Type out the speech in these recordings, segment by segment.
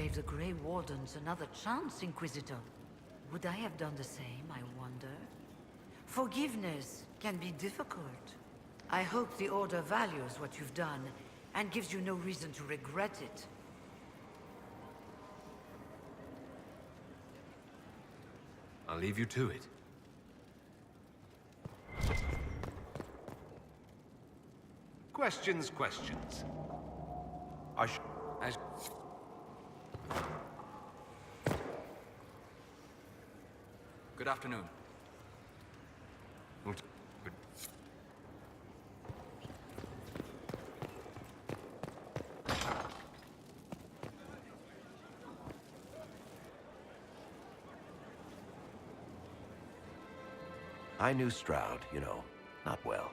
gave the Grey Wardens another chance, Inquisitor. Would I have done the same, I wonder? Forgiveness can be difficult. I hope the Order values what you've done, and gives you no reason to regret it. I'll leave you to it. Questions, questions. Good afternoon. I knew Stroud, you know, not well.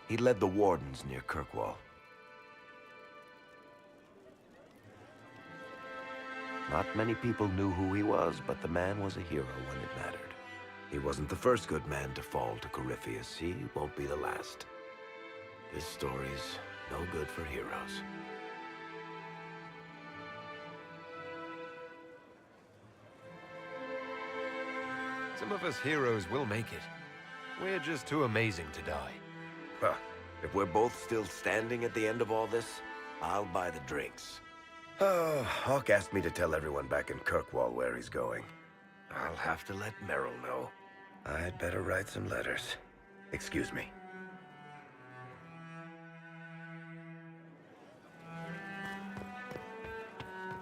He led the Wardens near Kirkwall. Not many people knew who he was, but the man was a hero when it mattered. He wasn't the first good man to fall to Corypheus. He won't be the last. This story's no good for heroes. Some of us heroes will make it. We're just too amazing to die. Huh. If we're both still standing at the end of all this, I'll buy the drinks. Oh, Hawk asked me to tell everyone back in Kirkwall where he's going. I'll have to let Merrill know. I'd better write some letters. Excuse me.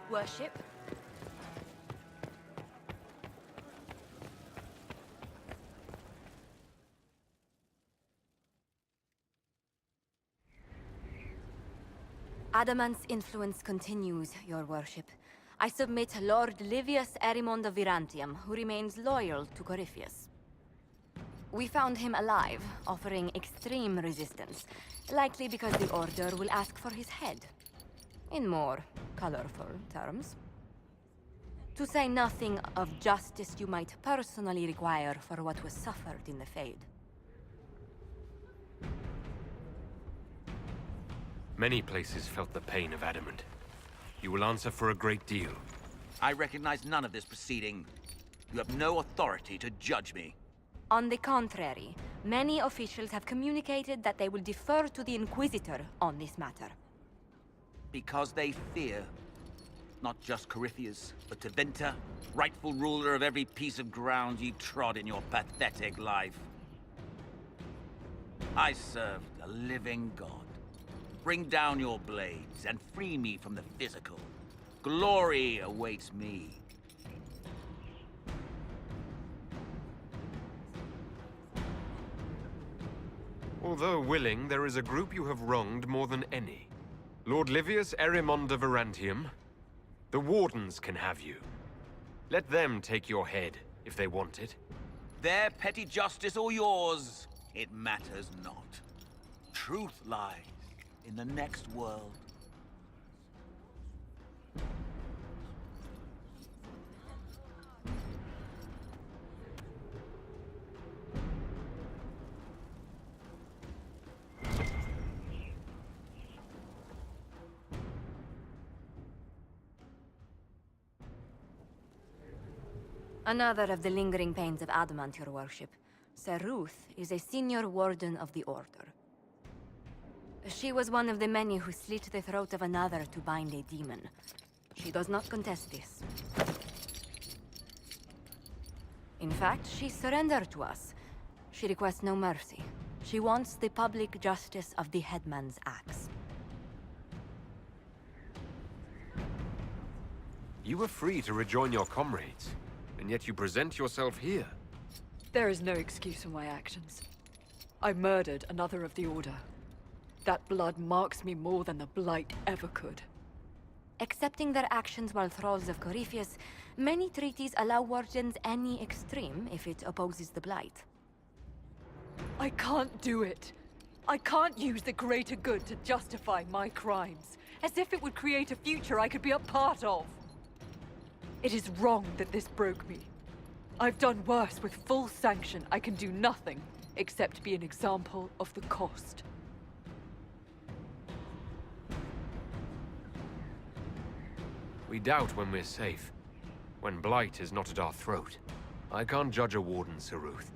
Worship? Adamant's influence continues, your worship. I submit Lord Livius Erimond of Virantium, who remains loyal to Corypheus. We found him alive, offering extreme resistance, likely because the Order will ask for his head. In more colorful terms. To say nothing of justice you might personally require for what was suffered in the Fade. Many places felt the pain of Adamant. You will answer for a great deal. I recognize none of this proceeding. You have no authority to judge me. On the contrary, many officials have communicated that they will defer to the Inquisitor on this matter. Because they fear. Not just Corypheus, but Tevinter, rightful ruler of every piece of ground you trod in your pathetic life. I serve the living God. Bring down your blades and free me from the physical. Glory awaits me. Although willing, there is a group you have wronged more than any. Lord Livius Erimond of Virantium. The Wardens can have you. Let them take your head, if they want it. Their petty justice or yours, it matters not. Truth lies in the next world. Another of the lingering pains of Adamant, your worship. Sir Ruth is a senior warden of the Order. She was one of the many who slit the throat of another to bind a demon. She does not contest this. In fact, she surrendered to us. She requests no mercy. She wants the public justice of the headman's axe. You were free to rejoin your comrades, and yet you present yourself here. There is no excuse for my actions. I murdered another of the Order. That blood marks me more than the Blight ever could. Accepting their actions while thralls of Corypheus, many treaties allow wardens any extreme if it opposes the Blight. I can't do it. I can't use the greater good to justify my crimes, as if it would create a future I could be a part of. It is wrong that this broke me. I've done worse with full sanction. I can do nothing except be an example of the cost. We doubt when we're safe. When blight is not at our throat. I can't judge a warden, Saruth.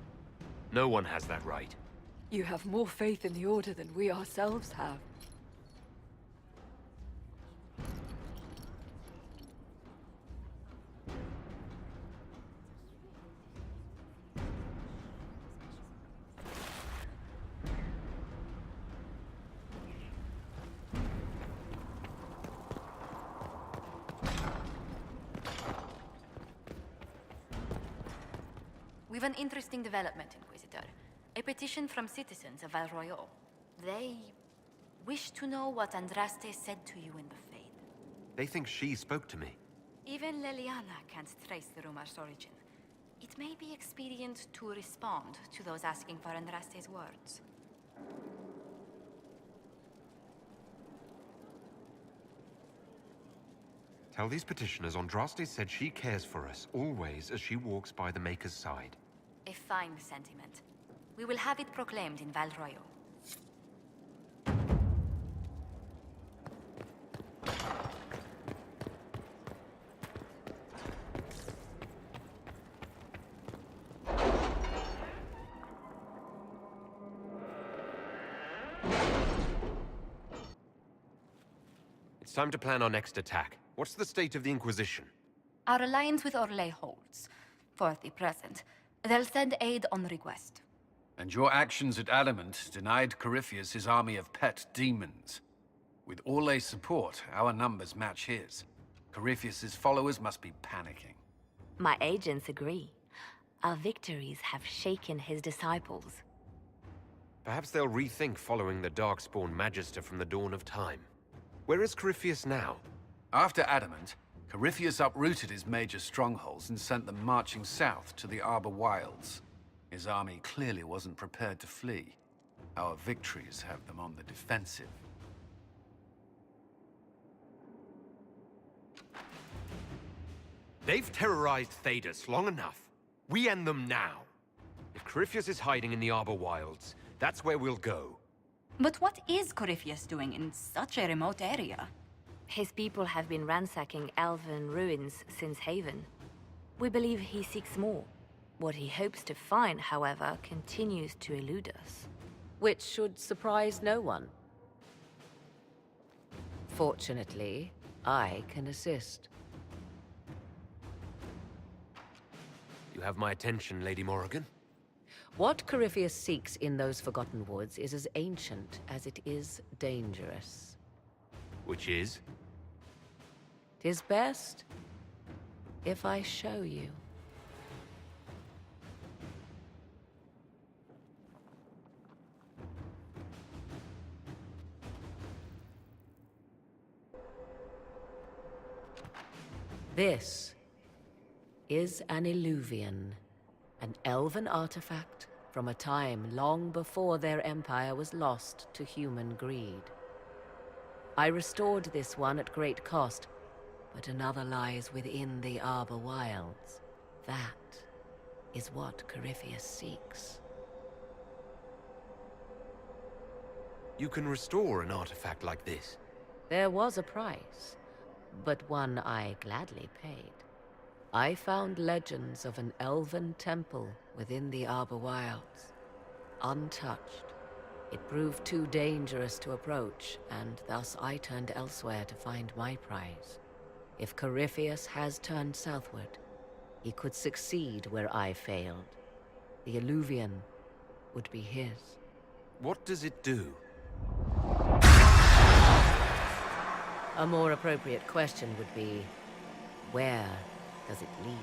No one has that right. You have more faith in the Order than we ourselves have. We've an interesting development, Inquisitor. A petition from citizens of Val Royeaux. They wish to know what Andraste said to you in the Fade. They think she spoke to me. Even Leliana can't trace the rumor's origin. It may be expedient to respond to those asking for Andraste's words. Tell these petitioners Andraste said she cares for us, always, as she walks by the Maker's side. A fine sentiment. We will have it proclaimed in Val Royeaux. It's time to plan our next attack. What's the state of the Inquisition? Our alliance with Orlais holds. For the present. They'll send aid on request. And your actions at Adamant denied Corypheus his army of pet demons. With Orlais' support, our numbers match his. Corypheus's followers must be panicking. My agents agree. Our victories have shaken his disciples. Perhaps they'll rethink following the Darkspawn Magister from the dawn of time. Where is Corypheus now? After Adamant, Corypheus uprooted his major strongholds and sent them marching south to the Arbor Wilds. His army clearly wasn't prepared to flee. Our victories have them on the defensive. They've terrorized Thedas long enough. We end them now. If Corypheus is hiding in the Arbor Wilds, that's where we'll go. But what is Corypheus doing in such a remote area? His people have been ransacking elven ruins since Haven. We believe he seeks more. What he hopes to find, however, continues to elude us. Which should surprise no one. Fortunately, I can assist. You have my attention, Lady Morrigan. What Corypheus seeks in those Forgotten Woods is as ancient as it is dangerous. Which is? 'Tis best if I show you. This is an Illuvian, an elven artifact from a time long before their empire was lost to human greed. I restored this one at great cost, but another lies within the Arbor Wilds. That is what Corypheus seeks. You can restore an artifact like this. There was a price, but one I gladly paid. I found legends of an elven temple within the Arbor Wilds. Untouched. It proved too dangerous to approach, and thus I turned elsewhere to find my prize. If Corypheus has turned southward, he could succeed where I failed. The Illuvian would be his. What does it do? A more appropriate question would be, where does it lead?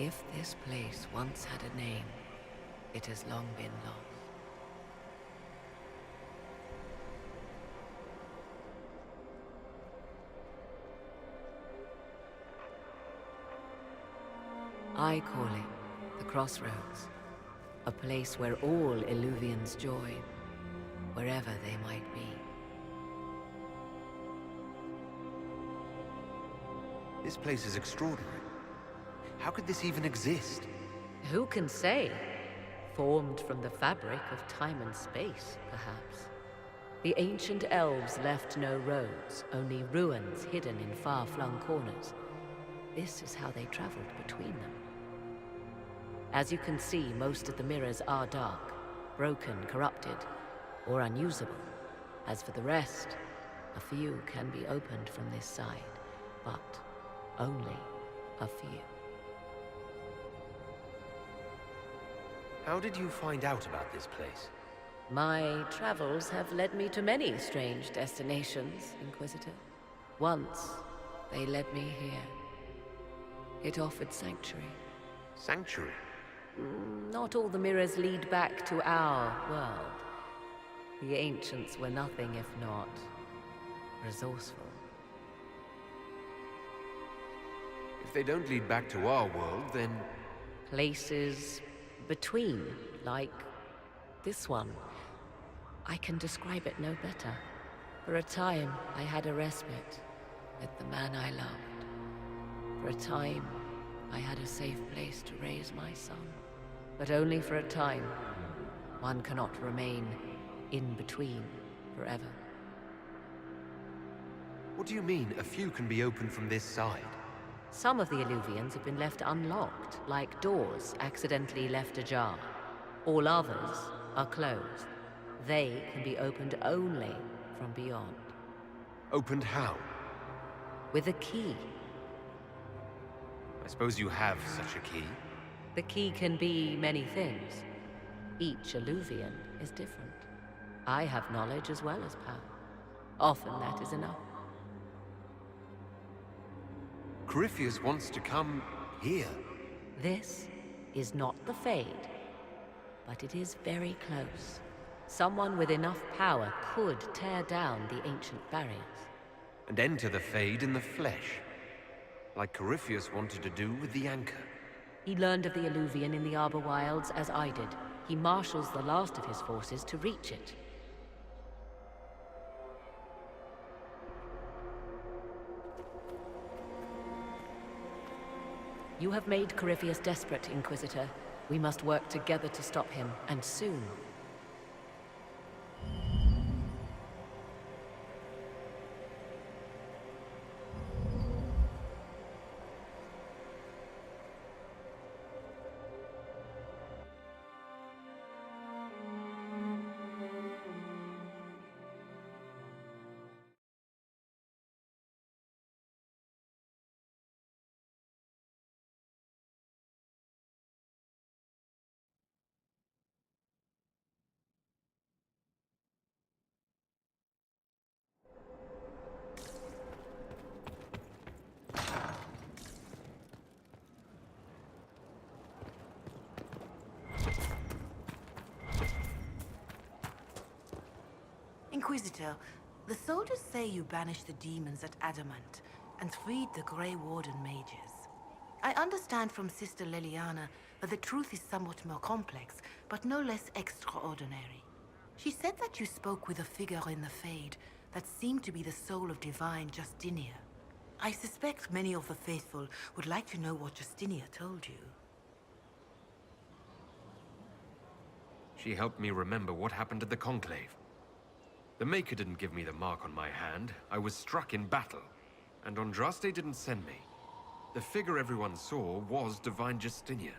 If this place once had a name, it has long been lost. I call it the Crossroads, a place where all Illuvians join, wherever they might be. This place is extraordinary. How could this even exist? Who can say? Formed from the fabric of time and space, perhaps. The ancient elves left no roads, only ruins hidden in far-flung corners. This is how they traveled between them. As you can see, most of the mirrors are dark, broken, corrupted, or unusable. As for the rest, a few can be opened from this side, but only a few. How did you find out about this place? My travels have led me to many strange destinations, Inquisitor. Once, they led me here. It offered sanctuary. Sanctuary? Not all the mirrors lead back to our world. The ancients were nothing if not resourceful. If they don't lead back to our world, then... Places between, like this one. I can describe it no better. For a time, I had a respite with the man I loved. For a time, I had a safe place to raise my son. But only for a time. One cannot remain in between forever. What do you mean, a few can be opened from this side? Some of the Illuvians have been left unlocked, like doors accidentally left ajar. All others are closed. They can be opened only from beyond. Opened how? With a key. I suppose you have such a key? The key can be many things. Each Illuvian is different. I have knowledge as well as power. Often that is enough. Corypheus wants to come here. This is not the Fade, but it is very close. Someone with enough power could tear down the ancient barriers. And enter the Fade in the flesh. Like Corypheus wanted to do with the Anchor. He learned of the Illuvian in the Arbor Wilds as I did. He marshals the last of his forces to reach it. You have made Corypheus desperate, Inquisitor. We must work together to stop him, and soon. Inquisitor, the soldiers say you banished the demons at Adamant and freed the Grey Warden mages. I understand from Sister Leliana that the truth is somewhat more complex, but no less extraordinary. She said that you spoke with a figure in the Fade that seemed to be the soul of divine Justinia. I suspect many of the faithful would like to know what Justinia told you. She helped me remember what happened at the Conclave. The Maker didn't give me the mark on my hand. I was struck in battle. And Andraste didn't send me. The figure everyone saw was divine Justinia.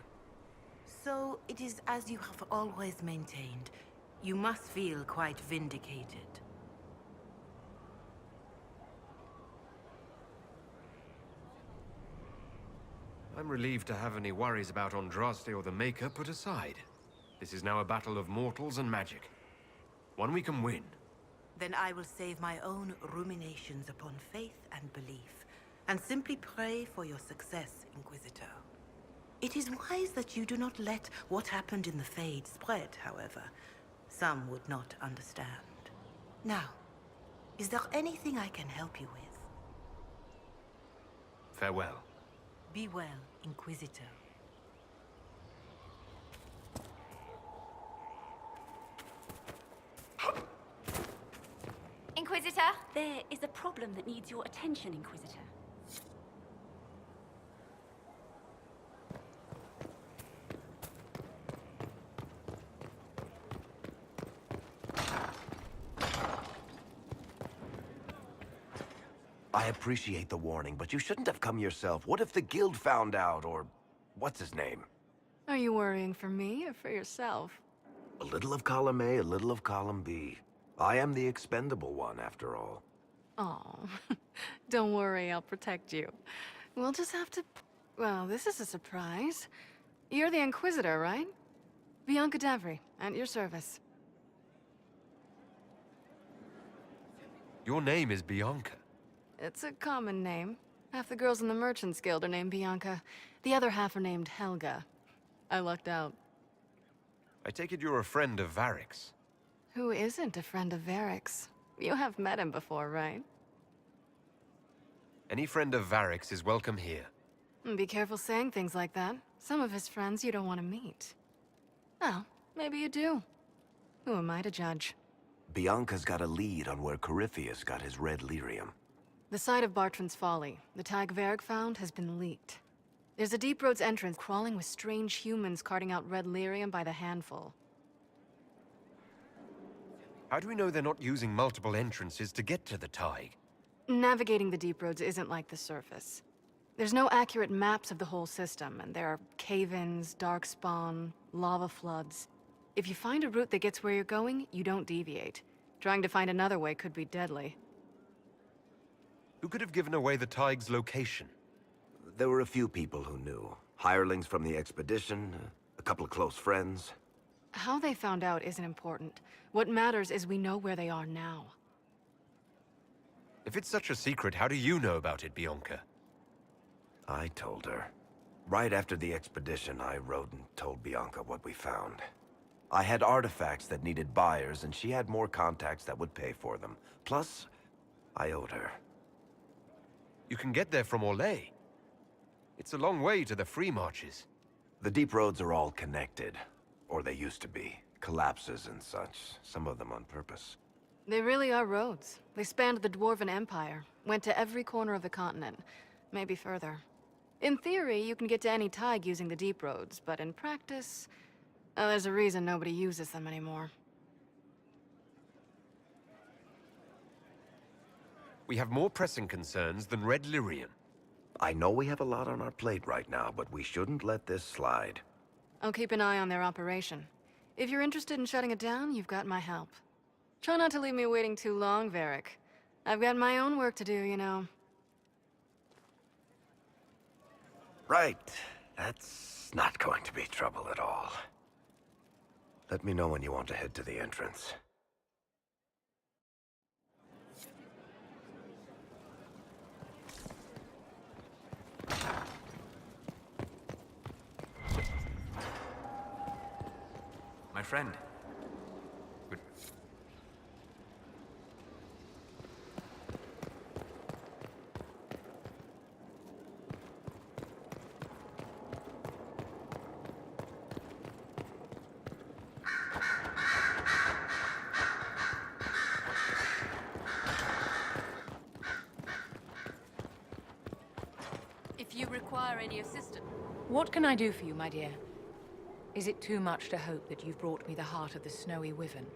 So it is as you have always maintained. You must feel quite vindicated. I'm relieved to have any worries about Andraste or the Maker put aside. This is now a battle of mortals and magic. One we can win. Then I will save my own ruminations upon faith and belief, and simply pray for your success, Inquisitor. It is wise that you do not let what happened in the Fade spread, however. Some would not understand. Now, is there anything I can help you with? Farewell. Be well, Inquisitor. Inquisitor? There is a problem that needs your attention, Inquisitor. I appreciate the warning, but you shouldn't have come yourself. What if the guild found out, or what's his name? Are you worrying for me or for yourself? A little of column A, a little of column B. I am the expendable one, after all. Oh, don't worry, I'll protect you. We'll just have to... Well, this is a surprise. You're the Inquisitor, right? Bianca Davry, at your service. Your name is Bianca. It's a common name. Half the girls in the Merchants Guild are named Bianca. The other half are named Helga. I lucked out. I take it you're a friend of Varric's. Who isn't a friend of Varric's? You have met him before, right? Any friend of Varric's is welcome here. Be careful saying things like that. Some of his friends you don't want to meet. Well, maybe you do. Who am I to judge? Bianca's got a lead on where Corypheus got his red lyrium. The site of Bartran's Folly, the tag Varric found, has been leaked. There's a Deep Roads entrance crawling with strange humans carting out red lyrium by the handful. How do we know they're not using multiple entrances to get to the Tig? Navigating the Deep Roads isn't like the surface. There's no accurate maps of the whole system, and there are cave-ins, darkspawn, lava floods. If you find a route that gets where you're going, you don't deviate. Trying to find another way could be deadly. Who could have given away the Tig's location? There were a few people who knew. Hirelings from the expedition, a couple of close friends. How they found out isn't important. What matters is we know where they are now. If it's such a secret, how do you know about it, Bianca? I told her. Right after the expedition, I wrote and told Bianca what we found. I had artifacts that needed buyers, and she had more contacts that would pay for them. Plus, I owed her. You can get there from Orlais. It's a long way to the free marches. The deep roads are all connected. Or they used to be. Collapses and such. Some of them on purpose. They really are roads. They spanned the Dwarven Empire, went to every corner of the continent, maybe further. In theory, you can get to any Tig using the deep roads, but in practice, there's a reason nobody uses them anymore. We have more pressing concerns than red lyrium. I know we have a lot on our plate right now, but we shouldn't let this slide. I'll keep an eye on their operation. If you're interested in shutting it down, you've got my help. Try not to leave me waiting too long, Varric. I've got my own work to do, you know. Right. That's not going to be trouble at all. Let me know when you want to head to the entrance. My friend. Good. If you require any assistance... What can I do for you, my dear? Is it too much to hope that you've brought me the heart of the Snowy Wyvern?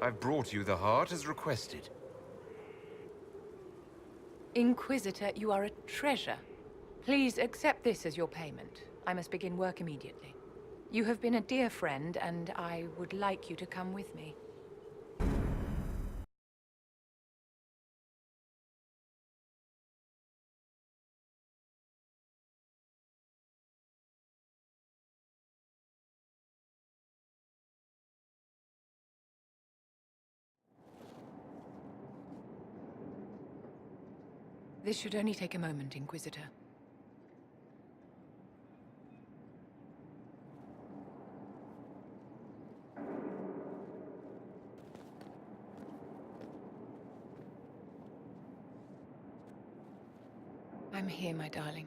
I've brought you the heart as requested. Inquisitor, you are a treasure. Please accept this as your payment. I must begin work immediately. You have been a dear friend, and I would like you to come with me. This should only take a moment, Inquisitor. I'm here, my darling.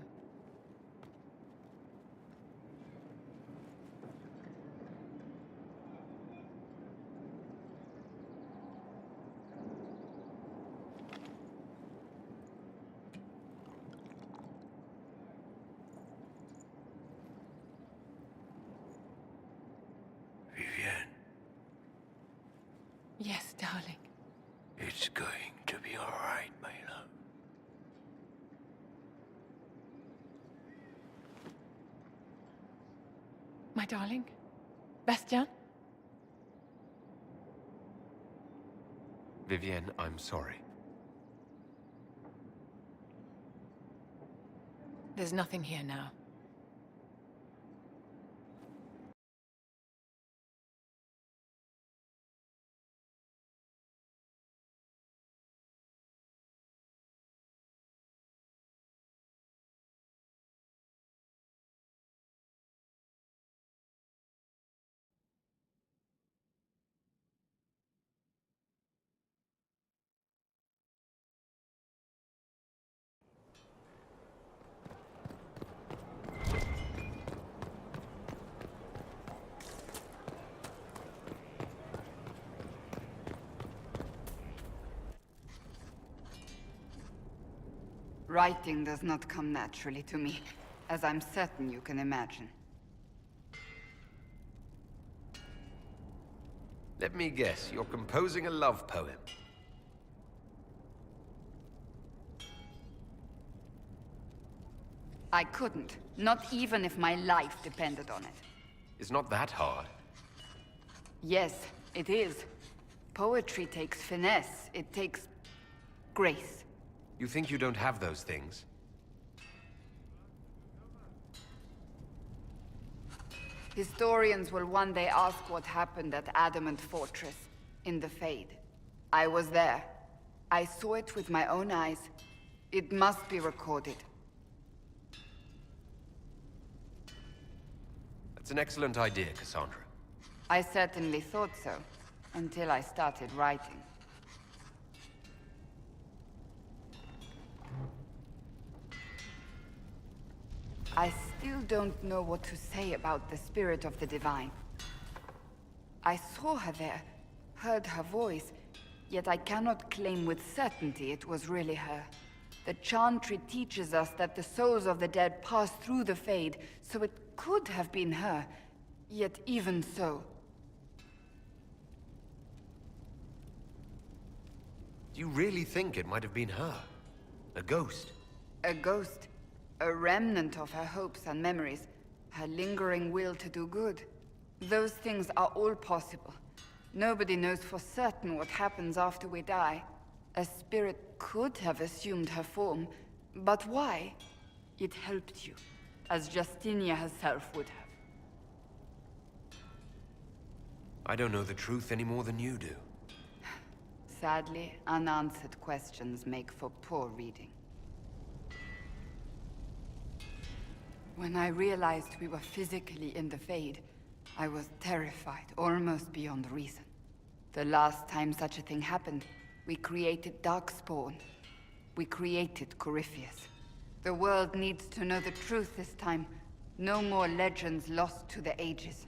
Vivienne, Yes, darling. it's going to be all right, my love. My darling? Bastien? Vivienne, I'm sorry. There's nothing here now. Writing does not come naturally to me, as I'm certain you can imagine. Let me guess, you're composing a love poem. I couldn't, not even if my life depended on it. It's not that hard. Yes, it is. Poetry takes finesse, it takes grace. You think you don't have those things? Historians will one day ask what happened at Adamant Fortress, in the Fade. I was there. I saw it with my own eyes. It must be recorded. That's an excellent idea, Cassandra. I certainly thought so, until I started writing. I still don't know what to say about the spirit of the Divine. I saw her there, heard her voice, yet I cannot claim with certainty it was really her. The Chantry teaches us that the souls of the dead pass through the Fade, so it could have been her, yet even so. Do you really think it might have been her? A ghost? A ghost. A remnant of her hopes and memories. Her lingering will to do good. Those things are all possible. Nobody knows for certain what happens after we die. A spirit could have assumed her form, but why? It helped you, as Justinia herself would have. I don't know the truth any more than you do. Sadly, unanswered questions make for poor reading. When I realized we were physically in the Fade, I was terrified, almost beyond reason. The last time such a thing happened, we created Darkspawn. We created Corypheus. The world needs to know the truth this time. No more legends lost to the ages.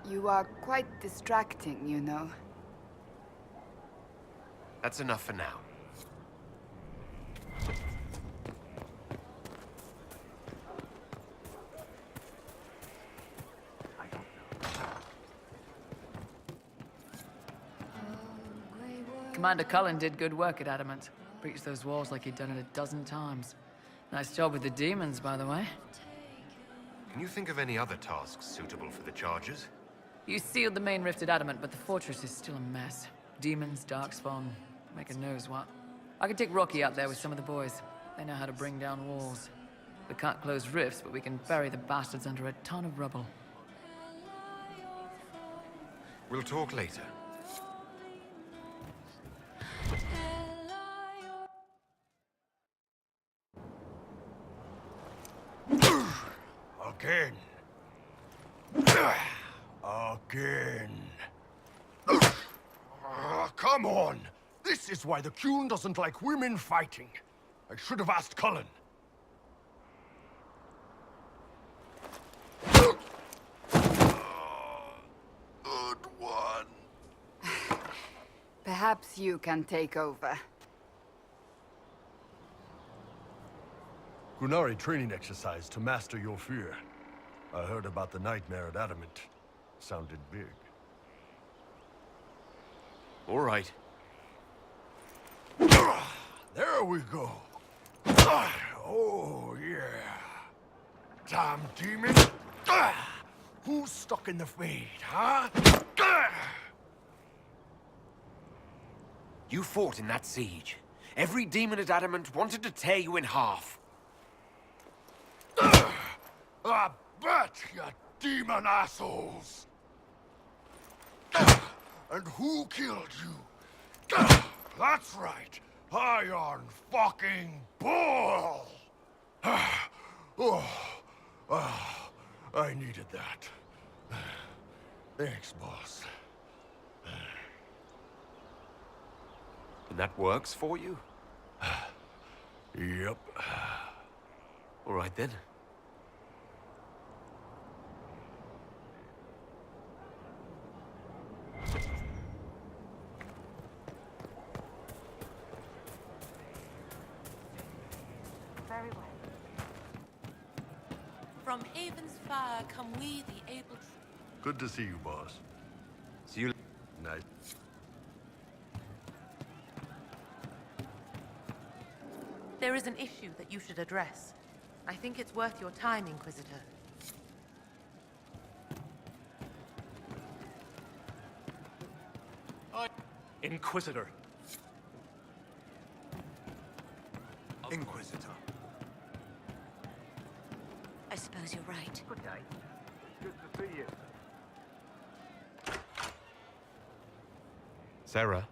You are quite distracting, you know. That's enough for now. Commander Cullen did good work at Adamant. Breached those walls like he'd done it a dozen times. Nice job with the demons, by the way. Can you think of any other tasks suitable for the charges? You sealed the main rift at Adamant, but the fortress is still a mess. Demons, Darkspawn, making knows what. I could take Rocky out there with some of the boys. They know how to bring down walls. We can't close rifts, but we can bury the bastards under a ton of rubble. We'll talk later. Again. Again. Come on! This is why the Qun doesn't like women fighting. I should have asked Cullen. Good one. Perhaps you can take over. Qunari training exercise to master your fear. I heard about the nightmare at Adamant. Sounded big. All right. There we go. Oh, yeah. Damn demon. Who's stuck in the Fade, huh? You fought in that siege. Every demon at Adamant wanted to tear you in half. I bet, you demon assholes! And who killed you? That's right, Iron fucking Bull! I needed that. Thanks, boss. And that works for you? Yep. All right then. Very well. From Haven's fire come we, the able. Good to see you, boss. See you. Night. There is an issue that you should address. I think it's worth your time, Inquisitor. Inquisitor. Inquisitor. I suppose you're right. Good day. Good to see you. Sarah,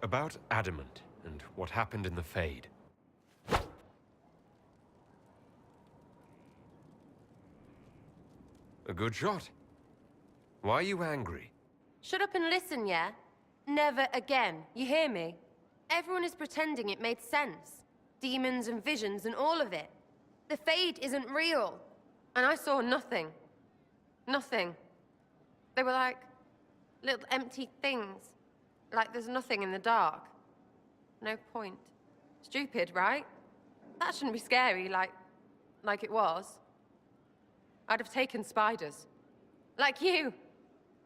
about Adamant and what happened in the Fade. A good shot. Why are you angry? Shut up and listen, yeah? Never again. You hear me? Everyone is pretending it made sense. Demons and visions and all of it. The Fade isn't real. And I saw nothing. Nothing. They were like little empty things. Like there's nothing in the dark. No point. Stupid, right? That shouldn't be scary, like it was. I'd have taken spiders. Like you.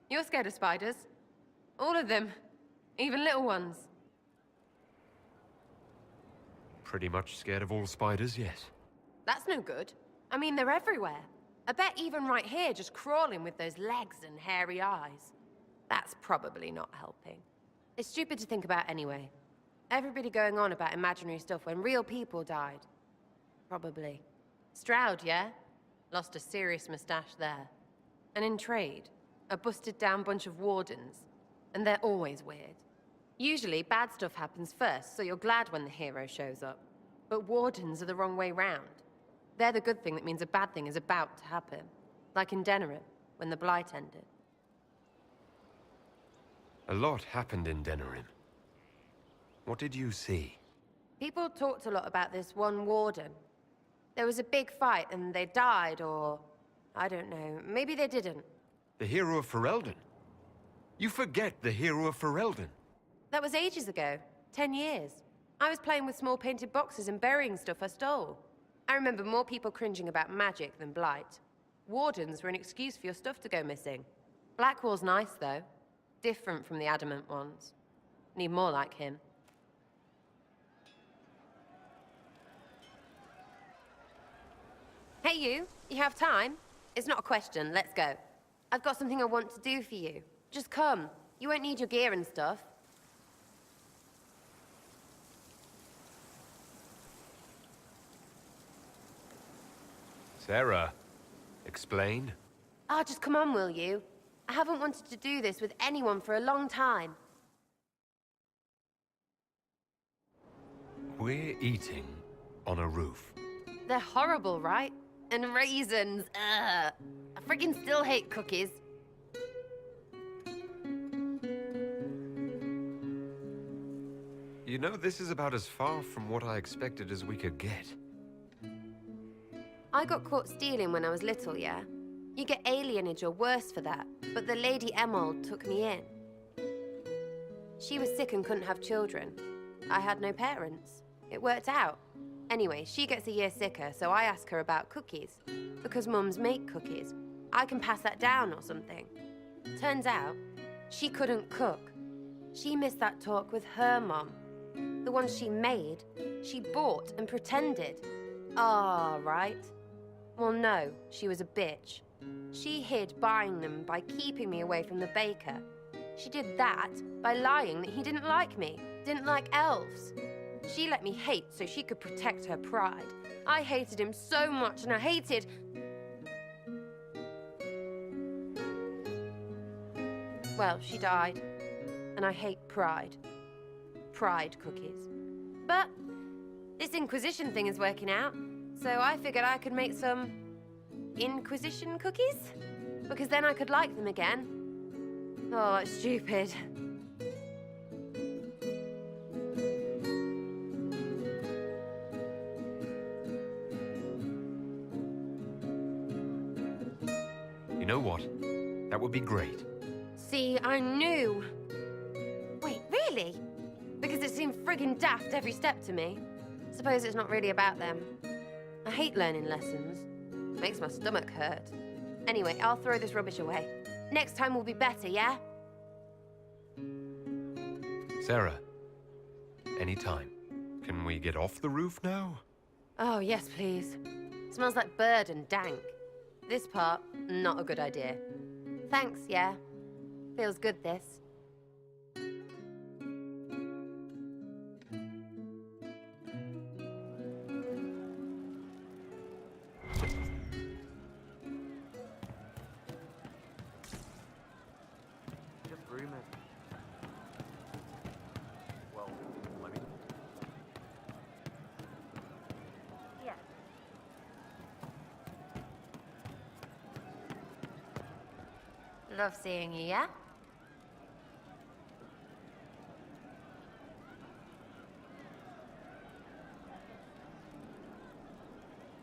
You're scared of spiders. All of them. Even little ones. Pretty much scared of all spiders, yes. That's no good. I mean, they're everywhere. I bet even right here, just crawling with those legs and hairy eyes. That's probably not helping. It's stupid to think about anyway. Everybody going on about imaginary stuff when real people died. Probably. Stroud, yeah? Lost a serious mustache there. And in trade, a busted down bunch of wardens. And they're always weird. Usually, bad stuff happens first, so you're glad when the hero shows up. But wardens are the wrong way round. They're the good thing that means a bad thing is about to happen. Like in Denerim, when the Blight ended. A lot happened in Denerim. What did you see? People talked a lot about this one warden. There was a big fight and they died, or... I don't know, maybe they didn't. The hero of Ferelden? You forget the hero of Ferelden. That was ages ago. 10 years. I was playing with small painted boxes and burying stuff I stole. I remember more people cringing about magic than Blight. Wardens were an excuse for your stuff to go missing. Blackwall's nice, though. Different from the Adamant ones. Need more like him. Hey, you. You have time? It's not a question. Let's go. I've got something I want to do for you. Just come. You won't need your gear and stuff. Sarah, explain? Ah, just come on, will you? I haven't wanted to do this with anyone for a long time. We're eating on a roof. They're horrible, right? And raisins, ugh. I friggin' still hate cookies. You know, this is about as far from what I expected as we could get. I got caught stealing when I was little, yeah? You get alienage or worse for that, but the Lady Emerald took me in. She was sick and couldn't have children. I had no parents. It worked out. Anyway, she gets a year sicker, so I ask her about cookies. Because mums make cookies. I can pass that down or something. Turns out, she couldn't cook. She missed that talk with her mom. The ones she made, she bought and pretended. Ah, right. Well, no, she was a bitch. She hid buying them by keeping me away from the baker. She did that by lying that he didn't like me, didn't like elves. She let me hate so she could protect her pride. I hated him so much, and I hated... Well, she died, and I hate pride. Pride cookies. But this Inquisition thing is working out, so I figured I could make some Inquisition cookies? Because then I could like them again. Oh, it's stupid. You know what? That would be great. See, I knew. Wait, really? Because it seemed friggin' daft every step to me. Suppose it's not really about them. I hate learning lessons. Makes my stomach hurt. Anyway, I'll throw this rubbish away. Next time will be better, yeah? Sarah, anytime. Can we get off the roof now? Oh, yes, please. Smells like bird and dank. This part, not a good idea. Thanks, yeah. Feels good, this. Just rumors. Well, let me... Yeah. Love seeing you, yeah?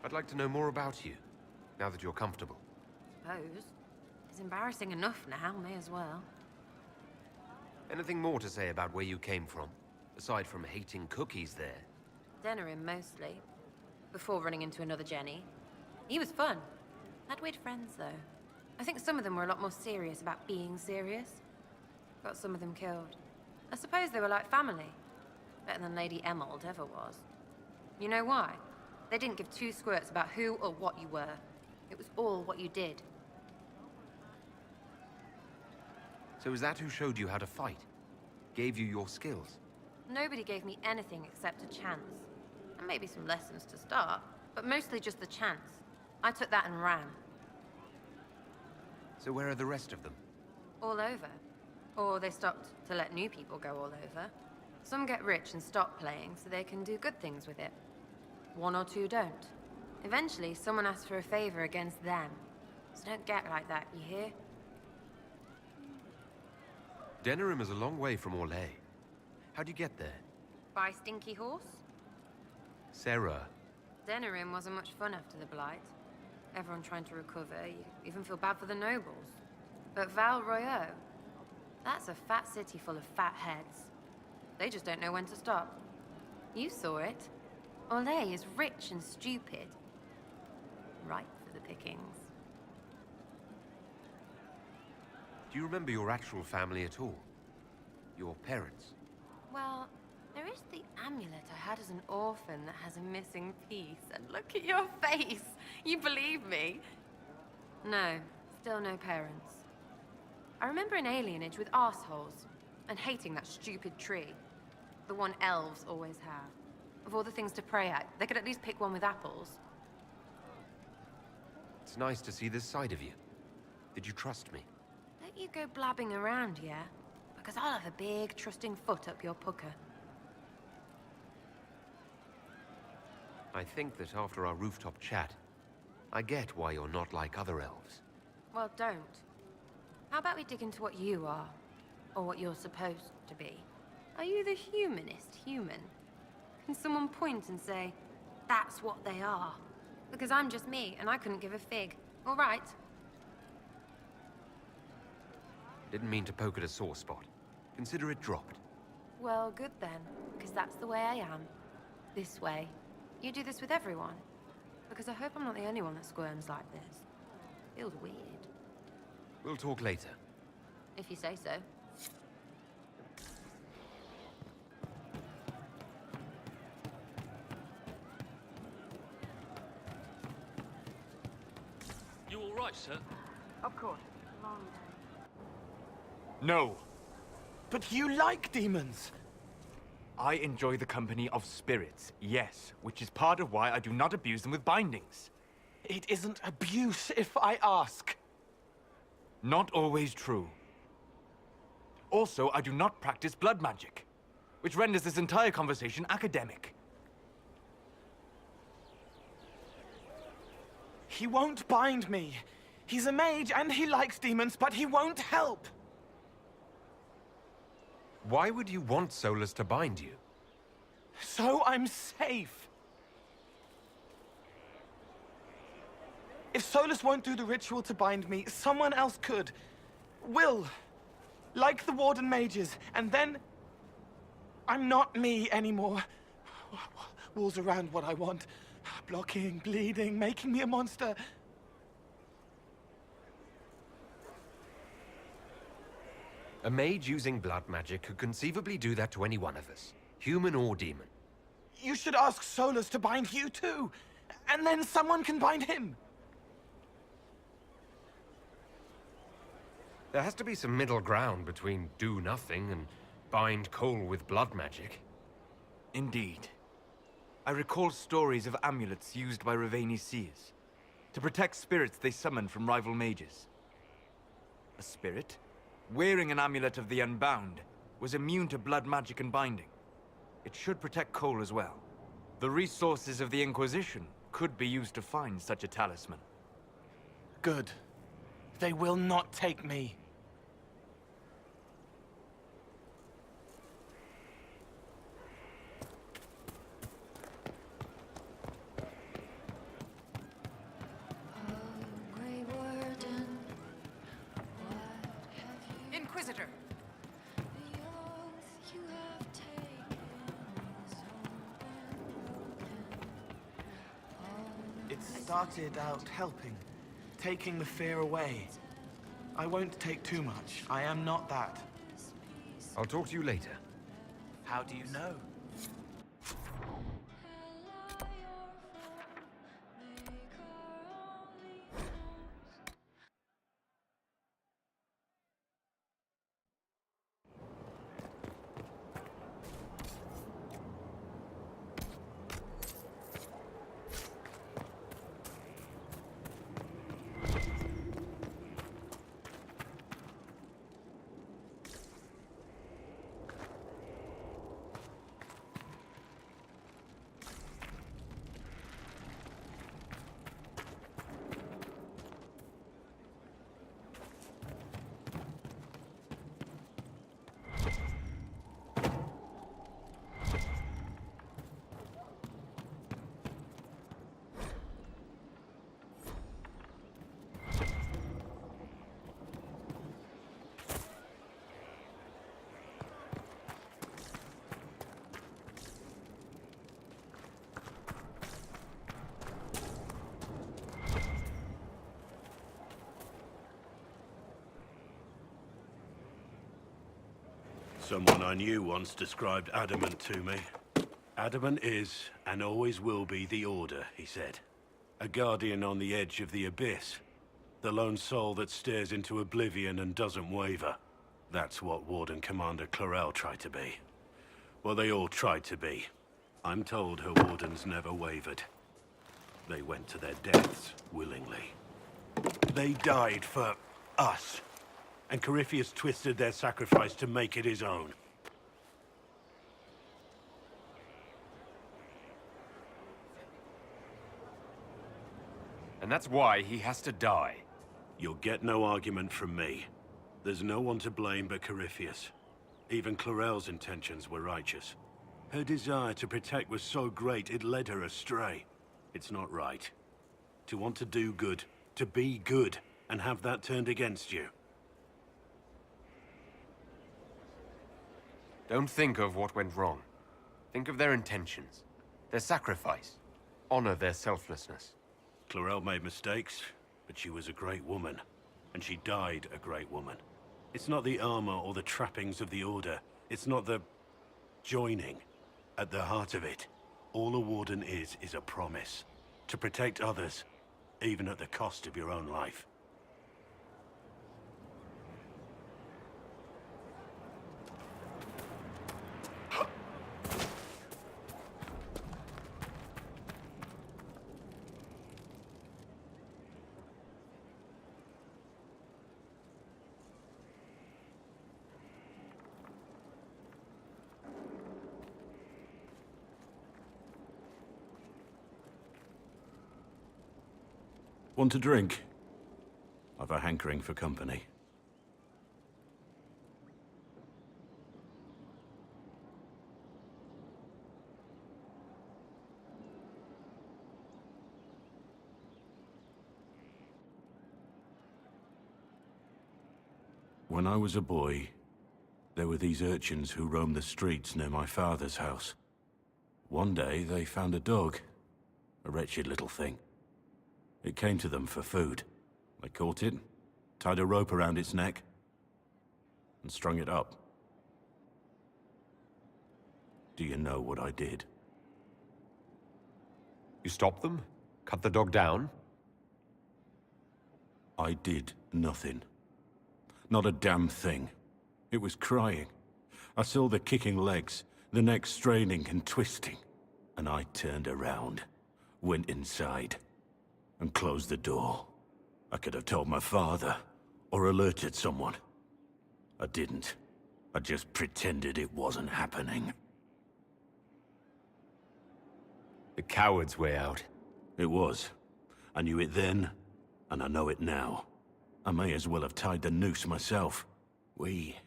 I'd like to know more about you, now that you're comfortable. Suppose. It's embarrassing enough now, may as well. Anything more to say about where you came from, aside from hating cookies there? Denerim, mostly. Before running into another Jenny. He was fun. Had weird friends, though. I think some of them were a lot more serious about being serious. Got some of them killed. I suppose they were like family. Better than Lady Emerald ever was. You know why? They didn't give two squirts about who or what you were. It was all what you did. So is that who showed you how to fight? Gave you your skills? Nobody gave me anything except a chance. And maybe some lessons to start, but mostly just the chance. I took that and ran. So where are the rest of them? All over. Or they stopped to let new people go all over. Some get rich and stop playing so they can do good things with it. One or two don't. Eventually, someone asks for a favor against them. So don't get like that, you hear? Denerim is a long way from Orlais. How'd you get there? By Stinky Horse? Sarah. Denerim wasn't much fun after the Blight. Everyone trying to recover, you even feel bad for the nobles. But Val Royeaux, that's a fat city full of fat heads. They just don't know when to stop. You saw it. Orlais is rich and stupid. Ripe for the pickings. Do you remember your actual family at all? Your parents? Well, there is the amulet I had as an orphan that has a missing piece. And look at your face! You believe me? No, still no parents. I remember an alienage with arseholes, and hating that stupid tree. The one elves always have. Of all the things to pray at, they could at least pick one with apples. It's nice to see this side of you. Did you trust me? Don't you go blabbing around, yeah? Because I'll have a big, trusting foot up your pucker. I think that after our rooftop chat, I get why you're not like other elves. Well, don't. How about we dig into what you are? Or what you're supposed to be? Are you the humanist human? Can someone point and say, that's what they are? Because I'm just me, and I couldn't give a fig. All right? Didn't mean to poke at a sore spot. Consider it dropped. Well, good then. Because that's the way I am. This way. You do this with everyone. Because I hope I'm not the only one that squirms like this. Feels weird. We'll talk later. If you say so. You all right, sir? Of course. Long day. No. But you like demons! I enjoy the company of spirits, yes, which is part of why I do not abuse them with bindings. It isn't abuse if I ask. Not always true. Also, I do not practice blood magic, which renders this entire conversation academic. He won't bind me. He's a mage and he likes demons, but he won't help. Why would you want Solus to bind you? So I'm safe. If Solus won't do the ritual to bind me, someone else could. Will. Like the Warden mages, and then I'm not me anymore. Walls around what I want. Blocking, bleeding, making me a monster. A mage using blood magic could conceivably do that to any one of us, human or demon. You should ask Solus to bind you too, and then someone can bind him. There has to be some middle ground between do nothing and bind Cole with blood magic. Indeed. I recall stories of amulets used by Raveni seers to protect spirits they summoned from rival mages. A spirit, wearing an amulet of the Unbound, was immune to blood magic and binding. It should protect Cole as well. The resources of the Inquisition could be used to find such a talisman. Good. They will not take me. Inquisitor! It started out helping, taking the fear away. I won't take too much. I am not that. I'll talk to you later. How do you know? Someone I knew once described Adamant to me. Adamant is, and always will be, the Order, he said. A guardian on the edge of the abyss. The lone soul that stares into oblivion and doesn't waver. That's what Warden Commander Clarel tried to be. Well, they all tried to be. I'm told her wardens never wavered. They went to their deaths willingly. They died for us. And Corypheus twisted their sacrifice to make it his own. And that's why he has to die. You'll get no argument from me. There's no one to blame but Corypheus. Even Clorel's intentions were righteous. Her desire to protect was so great it led her astray. It's not right. To want to do good, to be good, and have that turned against you. Don't think of what went wrong. Think of their intentions, their sacrifice. Honor their selflessness. Clorel made mistakes, but she was a great woman. And she died a great woman. It's not the armor or the trappings of the Order. It's not the joining. At the heart of it, all a Warden is a promise. To protect others, even at the cost of your own life. Want a drink? I've a hankering for company. When I was a boy, there were these urchins who roamed the streets near my father's house. One day, they found a dog. A wretched little thing. It came to them for food. They caught it, tied a rope around its neck, and strung it up. Do you know what I did? You stopped them? Cut the dog down? I did nothing. Not a damn thing. It was crying. I saw the kicking legs, the neck straining and twisting. And I turned around, went inside, and closed the door. I could have told my father, or alerted someone. I didn't. I just pretended it wasn't happening. The coward's way out. It was. I knew it then, and I know it now. I may as well have tied the noose myself. We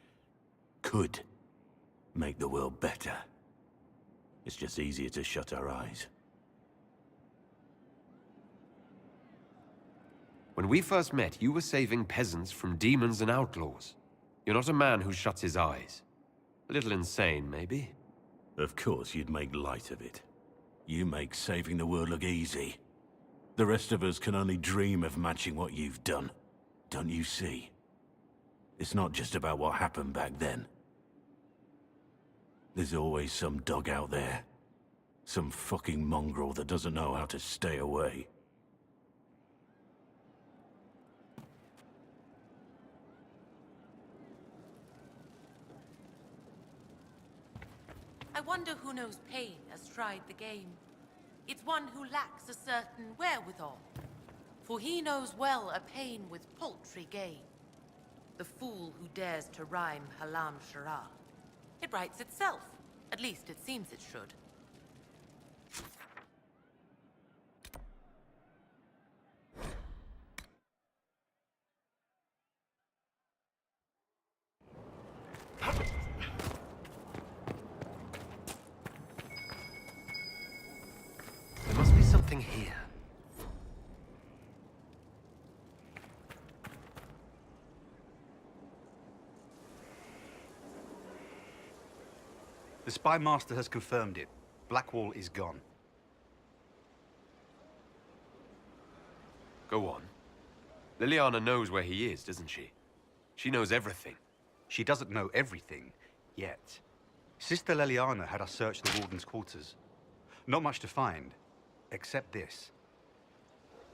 could make the world better. It's just easier to shut our eyes. When we first met, you were saving peasants from demons and outlaws. You're not a man who shuts his eyes. A little insane, maybe? Of course you'd make light of it. You make saving the world look easy. The rest of us can only dream of matching what you've done. Don't you see? It's not just about what happened back then. There's always some dog out there. Some fucking mongrel that doesn't know how to stay away. I wonder who knows pain has tried the game. It's one who lacks a certain wherewithal. For he knows well a pain with paltry gain. The fool who dares to rhyme Halam Shara. It writes itself. At least it seems it should. There must be something here. The Spy Master has confirmed it. Blackwall is gone. Go on. Liliana knows where he is, doesn't she? She knows everything. She doesn't know everything, yet. Sister Liliana had us search the Warden's quarters. Not much to find, except this.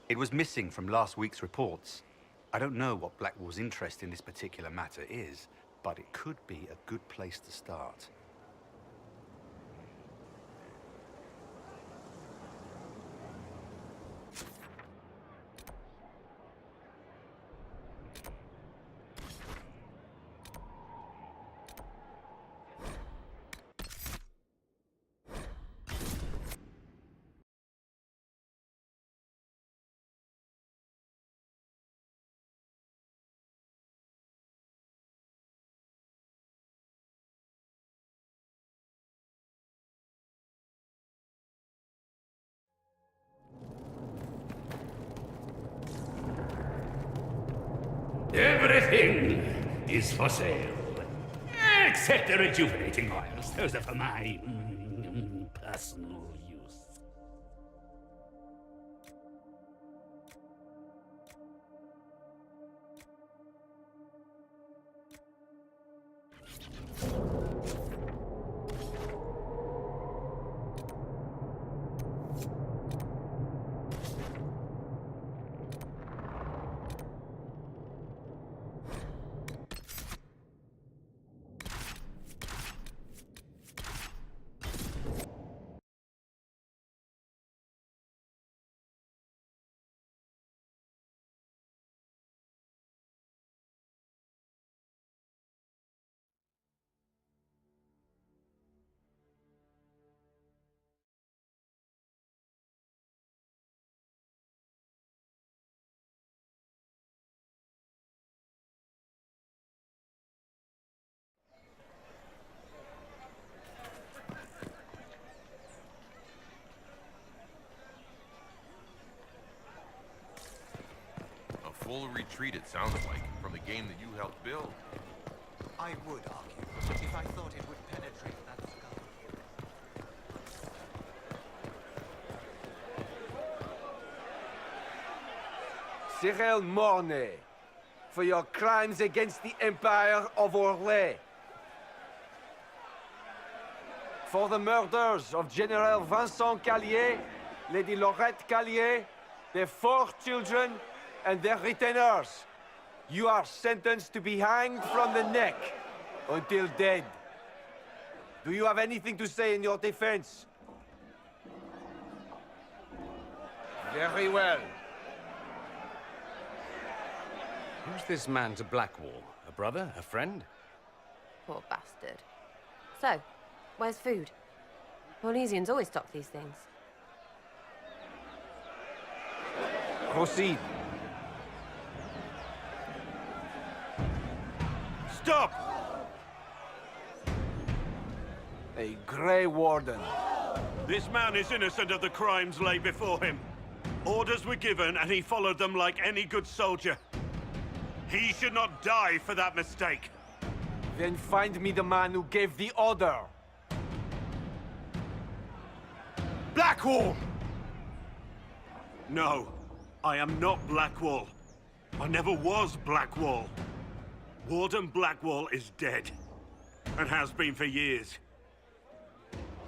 It was missing from last week's reports. I don't know what Blackwall's interest in this particular matter is, but it could be a good place to start. Everything is for sale. Except the rejuvenating oils. Those are for my personal use. A full retreat, it sounds like, from the game that you helped build. I would argue, if I thought it would penetrate that skull. Cyril Mornay, for your crimes against the Empire of Orlais. For the murders of General Vincent Callier, Lady Laurette Callier, their 4 children, and their retainers. You are sentenced to be hanged from the neck until dead. Do you have anything to say in your defense? Very well. Who's this man to Blackwall? A brother? A friend? Poor bastard. So, where's food? Orlesians always stock these things. Proceed. Stop! A Grey Warden. This man is innocent of the crimes laid before him. Orders were given, and he followed them like any good soldier. He should not die for that mistake. Then find me the man who gave the order. Blackwall! No, I am not Blackwall. I never was Blackwall. Warden Blackwall is dead, and has been for years.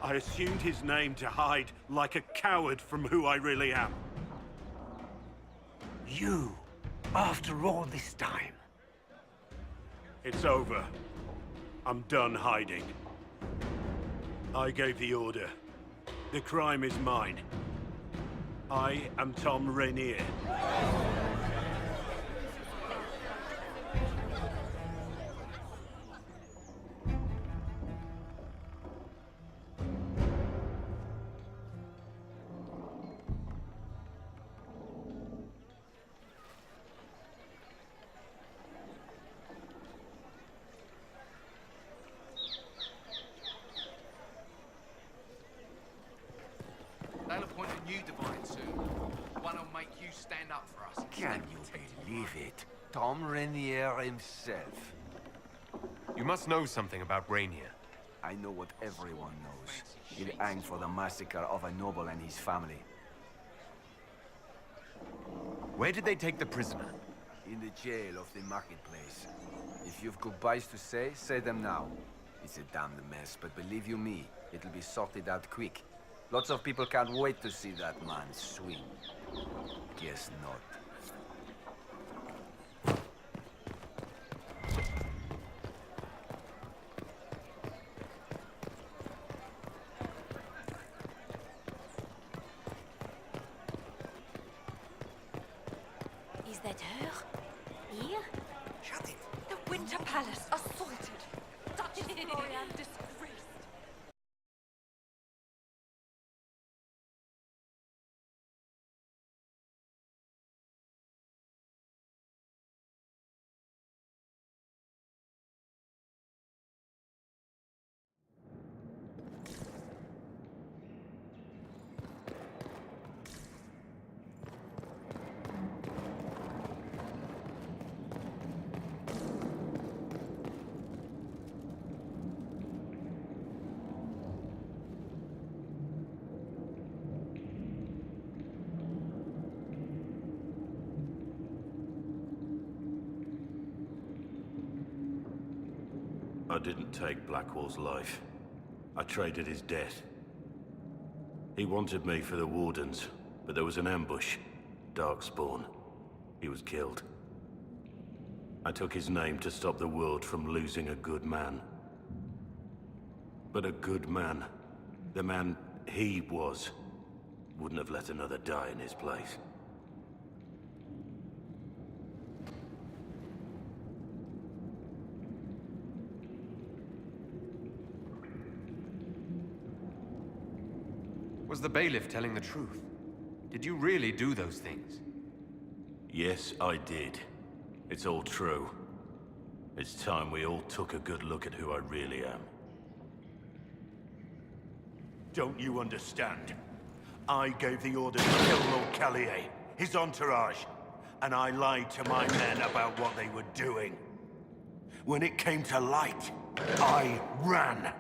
I assumed his name to hide like a coward from who I really am. You, after all this time. It's over. I'm done hiding. I gave the order. The crime is mine. I am Tom Rainier. They'll appoint a new divine soon. One who'll make you stand up for us. Can you believe it? Tom Rainier himself. You must know something about Rainier. I know what everyone knows. He'll hang for the massacre of a noble and his family. Where did they take the prisoner? In the jail of the marketplace. If you've goodbyes to say them now. It's a damned mess, but believe you me, it'll be sorted out quick. Lots of people can't wait to see that man swing. Guess not. Is that her? Here? Shut it! The Winter Palace assaulted! Duchess Florian disgraced! I didn't take Blackwall's life. I traded his death. He wanted me for the Wardens, but there was an ambush. Darkspawn. He was killed. I took his name to stop the world from losing a good man. But a good man, the man he was, wouldn't have let another die in his place. Was the bailiff telling the truth? Did you really do those things? Yes, I did. It's all true. It's time we all took a good look at who I really am. Don't you understand? I gave the order to kill Lord Callier, his entourage, and I lied to my men about what they were doing. When it came to light, I ran.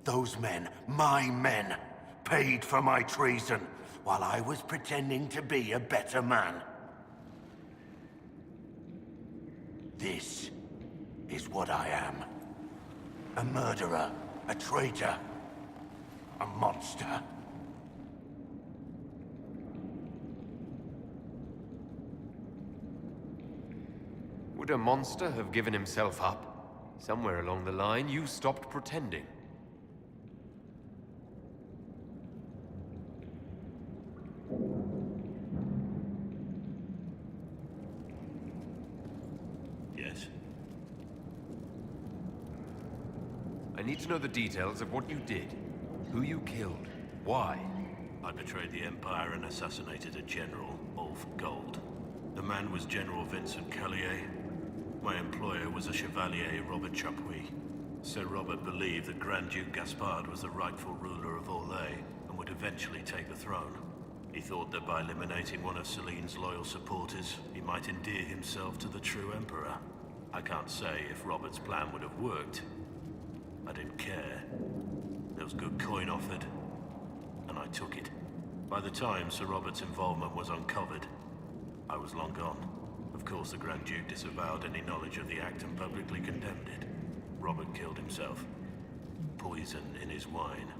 Those men, my men, paid for my treason, while I was pretending to be a better man. This is what I am. A murderer, a traitor, a monster. Would a monster have given himself up? Somewhere along the line, you stopped pretending. Yes? I need to know the details of what you did. Who you killed. Why? I betrayed the Empire and assassinated a general, Ulf Gold. The man was General Vincent Callier. My employer was a Chevalier, Robert Chapuis. Sir Robert believed that Grand Duke Gaspard was the rightful ruler of Orlais and would eventually take the throne. He thought that by eliminating one of Celine's loyal supporters, he might endear himself to the true Emperor. I can't say if Robert's plan would have worked. I didn't care. There was good coin offered, and I took it. By the time Sir Robert's involvement was uncovered, I was long gone. Of course, the Grand Duke disavowed any knowledge of the act and publicly condemned it. Robert killed himself. Poison in his wine.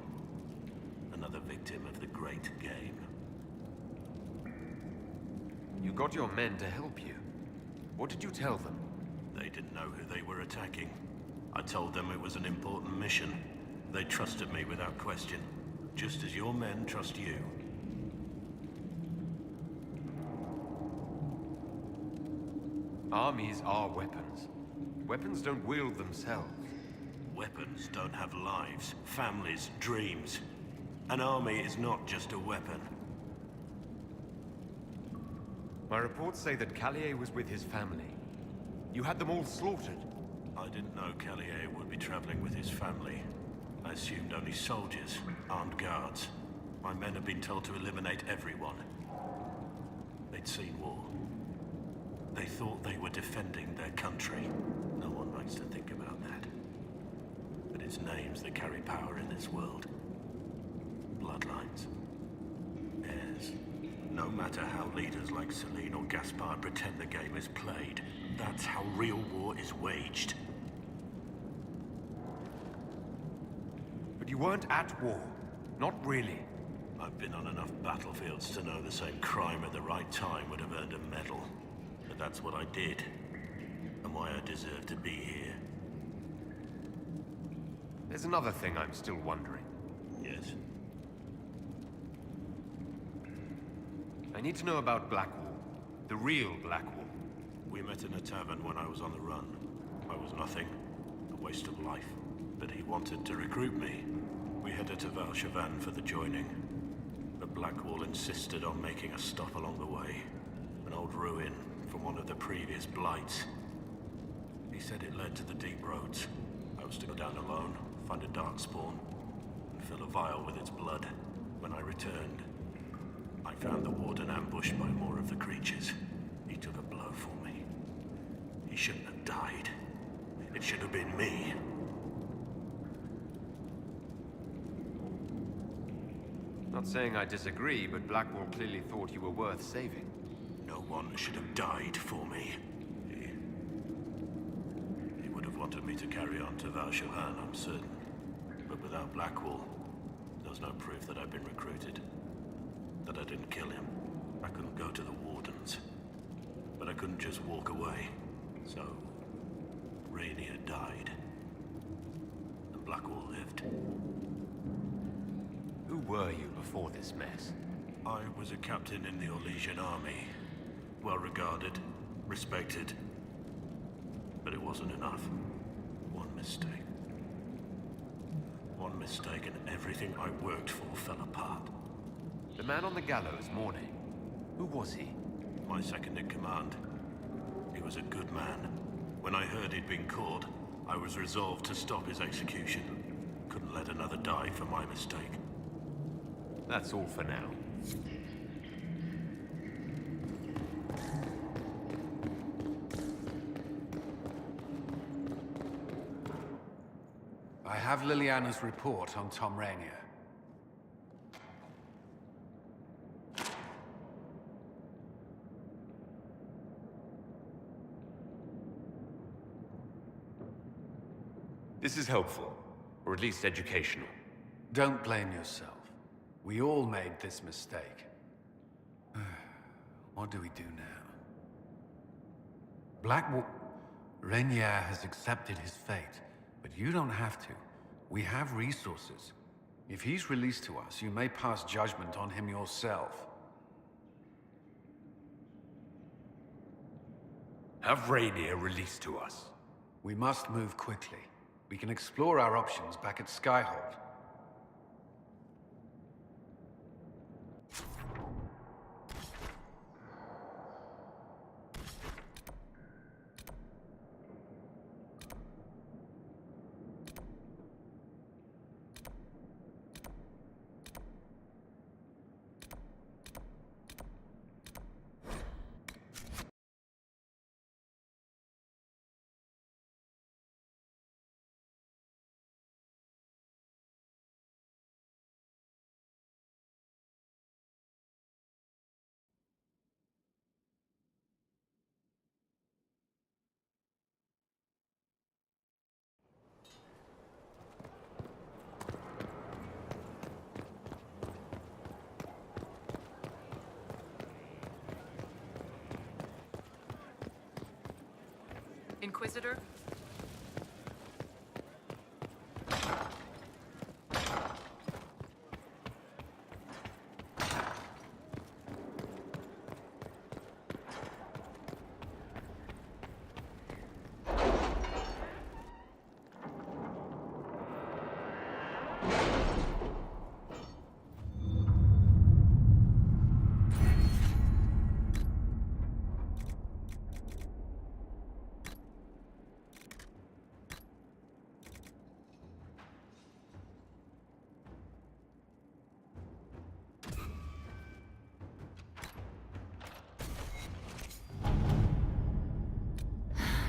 Another victim of the Great Game. You got your men to help you. What did you tell them? They didn't know who they were attacking. I told them it was an important mission. They trusted me without question, just as your men trust you. Armies are weapons. Weapons don't wield themselves. Weapons don't have lives, families, dreams. An army is not just a weapon. My reports say that Callier was with his family. You had them all slaughtered. I didn't know Callier would be traveling with his family. I assumed only soldiers, armed guards. My men had been told to eliminate everyone. They'd seen war. They thought they were defending their country. No one likes to think about that. But it's names that carry power in this world. Bloodlines. Heirs. No matter how leaders like Celine or Gaspard pretend the game is played, that's how real war is waged. But you weren't at war. Not really. I've been on enough battlefields to know the same crime at the right time would have earned a medal. But that's what I did, and why I deserve to be here. There's another thing I'm still wondering. Yes? I need to know about Blackwall. The real Blackwall. We met in a tavern when I was on the run. I was nothing. A waste of life. But he wanted to recruit me. We headed to Valchavan for the joining. But Blackwall insisted on making a stop along the way. An old ruin from one of the previous blights. He said it led to the deep roads. I was to go down alone, find a darkspawn, and fill a vial with its blood. When I returned, I found the warden ambushed by more of the creatures. He took a blow for me. He shouldn't have died. It should have been me. Not saying I disagree, but Blackwall clearly thought you were worth saving. No one should have died for me. He would have wanted wanted me to carry on to Valshohan, I'm certain. But without Blackwall, there's no proof that I've been recruited. That I didn't kill him. I couldn't go to the Wardens. But I couldn't just walk away. So, Rainier died. And Blackwall lived. Who were you before this mess? I was a captain in the Orlesian army. Well regarded, respected. But it wasn't enough. One mistake. One mistake and everything I worked for fell apart. The man on the gallows, Mornay. Who was he? My second in command. He was a good man. When I heard he'd been caught, I was resolved to stop his execution. Couldn't let another die for my mistake. That's all for now. I have Liliana's report on Tom Rainier. This is helpful, or at least educational. Don't blame yourself. We all made this mistake. What do we do now? Rainier has accepted his fate, but you don't have to. We have resources. If he's released to us, you may pass judgment on him yourself. Have Rainier released to us. We must move quickly. We can explore our options back at Skyhold. Inquisitor?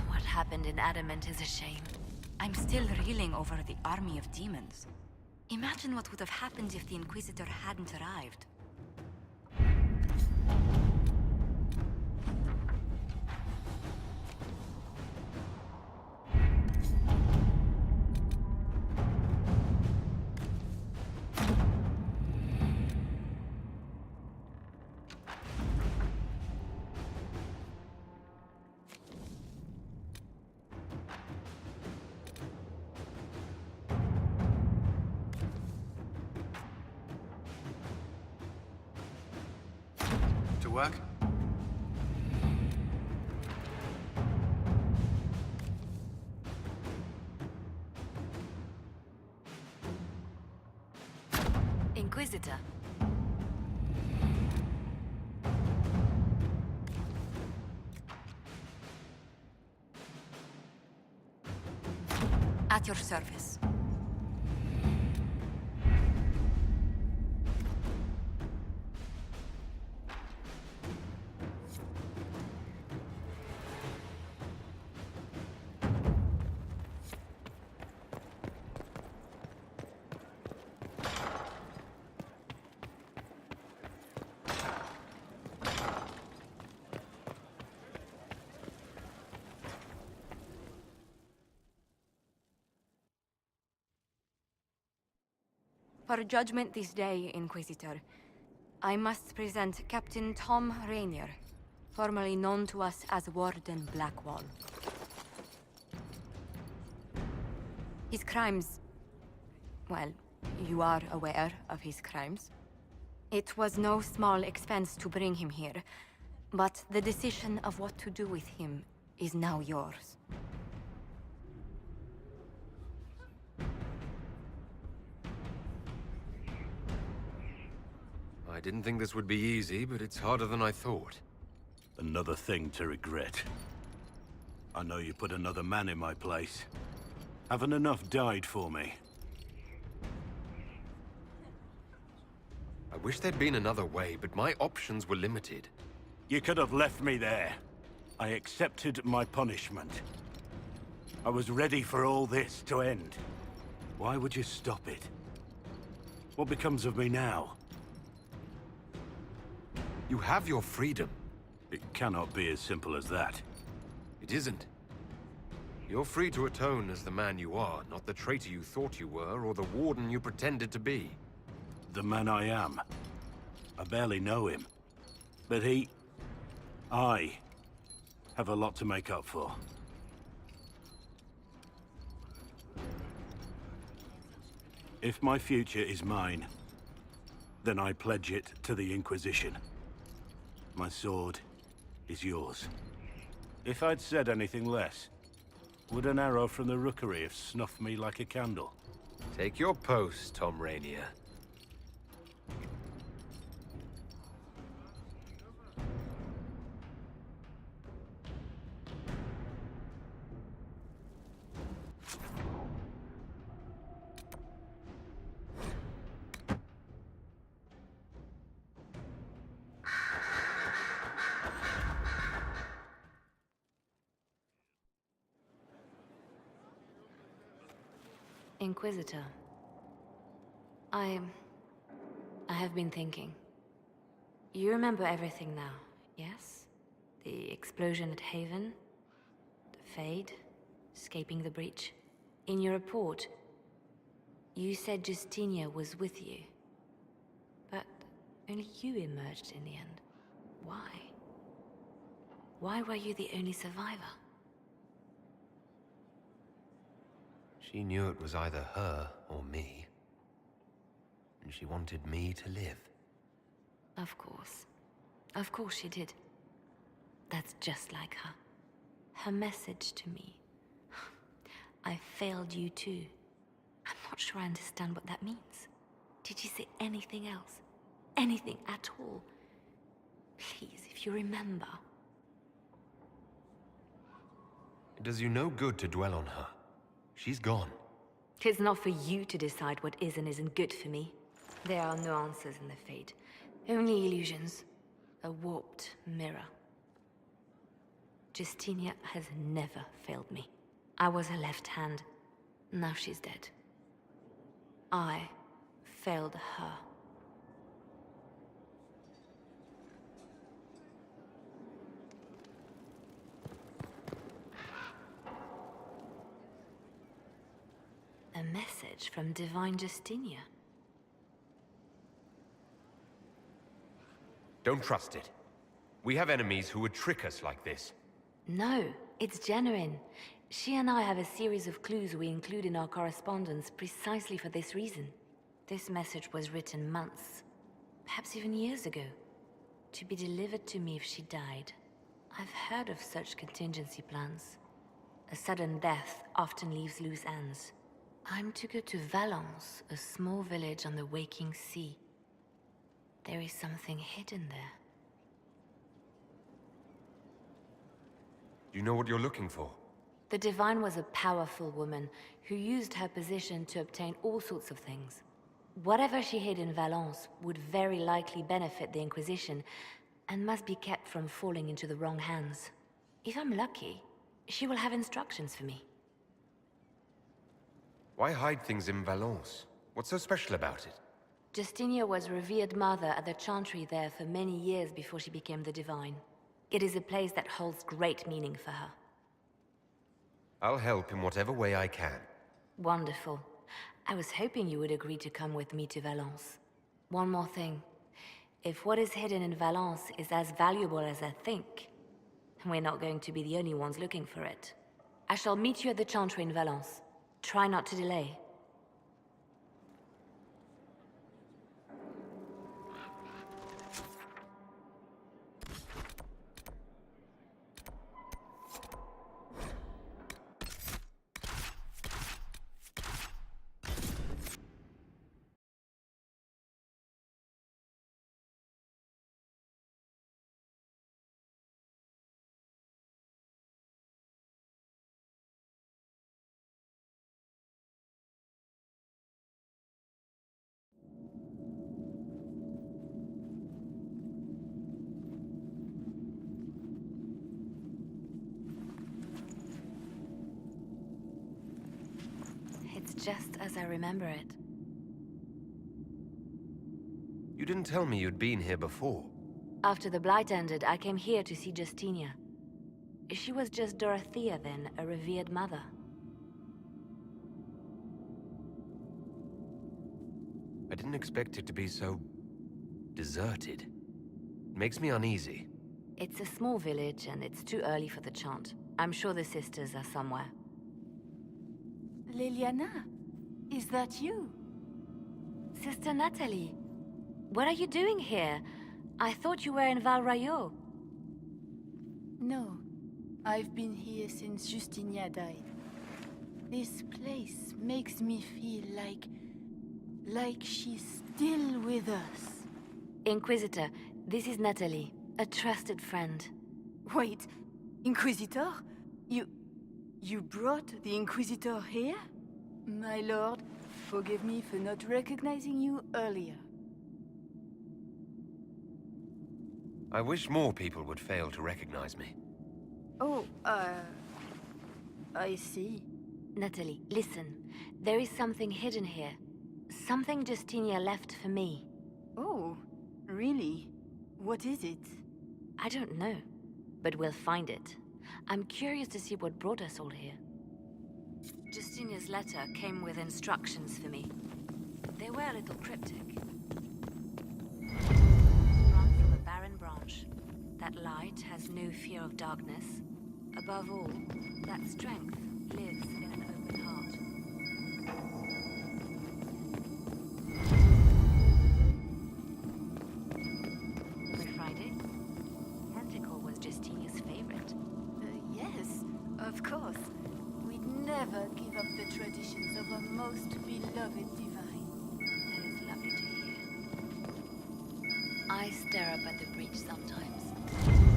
What happened in Adamant is a shame. I'm still reeling over the army of demons. Imagine what would have happened if the Inquisitor hadn't arrived. To work? Inquisitor. At your service. For judgment this day, Inquisitor, I must present Captain Tom Rainier, formerly known to us as Warden Blackwall. His crimes... well, you are aware of his crimes. It was no small expense to bring him here, but the decision of what to do with him is now yours. I didn't think this would be easy, but it's harder than I thought. Another thing to regret. I know you put another man in my place. Haven't enough died for me. I wish there'd been another way, but my options were limited. You could have left me there. I accepted my punishment. I was ready for all this to end. Why would you stop it? What becomes of me now? You have your freedom. It cannot be as simple as that. It isn't. You're free to atone as the man you are, not the traitor you thought you were, or the warden you pretended to be. The man I am. I barely know him. But I have a lot to make up for. If my future is mine, then I pledge it to the Inquisition. My sword is yours. If I'd said anything less, would an arrow from the rookery have snuffed me like a candle? Take your post, Tom Rainier. Inquisitor, I have been thinking. You remember everything now, yes? The explosion at Haven, the Fade, escaping the breach. In your report, you said Justinia was with you. But only you emerged in the end. Why? Why were you the only survivor? She knew it was either her or me. And she wanted me to live. Of course. Of course she did. That's just like her. Her message to me. I failed you too. I'm not sure I understand what that means. Did she say anything else? Anything at all? Please, if you remember. It does you no good to dwell on her. She's gone. It's not for you to decide what is and isn't good for me. There are no answers in the Fate. Only illusions. A warped mirror. Justinia has never failed me. I was her left hand. Now she's dead. I failed her. A message from Divine Justinia. Don't trust it. We have enemies who would trick us like this. No, it's genuine. She and I have a series of clues we include in our correspondence precisely for this reason. This message was written months, perhaps even years ago, to be delivered to me if she died. I've heard of such contingency plans. A sudden death often leaves loose ends. I'm to go to Valence, a small village on the waking sea. There is something hidden there. You know what you're looking for? The Divine was a powerful woman who used her position to obtain all sorts of things. Whatever she hid in Valence would very likely benefit the Inquisition and must be kept from falling into the wrong hands. If I'm lucky, she will have instructions for me. Why hide things in Valence? What's so special about it? Justinia was revered mother at the chantry there for many years before she became the Divine. It is a place that holds great meaning for her. I'll help in whatever way I can. Wonderful. I was hoping you would agree to come with me to Valence. One more thing. If what is hidden in Valence is as valuable as I think, we're not going to be the only ones looking for it. I shall meet you at the Chantry in Valence. Try not to delay. It's just as I remember it. You didn't tell me you'd been here before. After the Blight ended, I came here to see Justinia. She was just Dorothea then, a revered mother. I didn't expect it to be so... deserted. It makes me uneasy. It's a small village, and it's too early for the chant. I'm sure the sisters are somewhere. Liliana, is that you? Sister Natalie, what are you doing here? I thought you were in Val Rayo. No, I've been here since Justinia died. This place makes me feel like she's still with us. Inquisitor, this is Natalie, a trusted friend. Wait, Inquisitor? You brought the Inquisitor here? My lord, forgive me for not recognizing you earlier. I wish more people would fail to recognize me. Oh, I see. Natalie, listen. There is something hidden here. Something Justinia left for me. Oh, really? What is it? I don't know, but we'll find it. I'm curious to see what brought us all here. Justinia's letter came with instructions for me. They were a little cryptic. Sprung from a barren branch. That light has no fear of darkness. Above all, that strength lives in an open heart. On Friday, Tentacle was Justinia's favorite. Yes, of course. We'd never give up the traditions of a most beloved divine. That is lovely to hear. I stare up at the breach sometimes.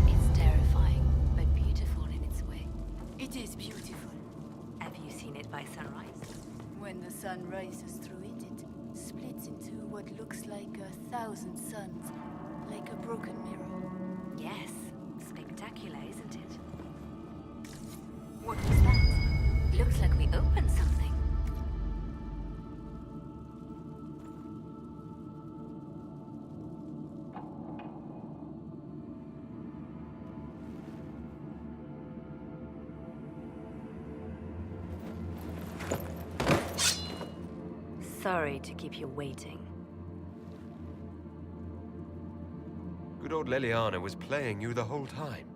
It's terrifying, but beautiful in its way. It is beautiful. Have you seen it by sunrise? When the sun rises through it, it splits into what looks like 1,000 suns, like a broken mirror. Yes, spectacular, isn't it? What was that? Looks like we opened something. Sorry to keep you waiting. Good old Leliana was playing you the whole time.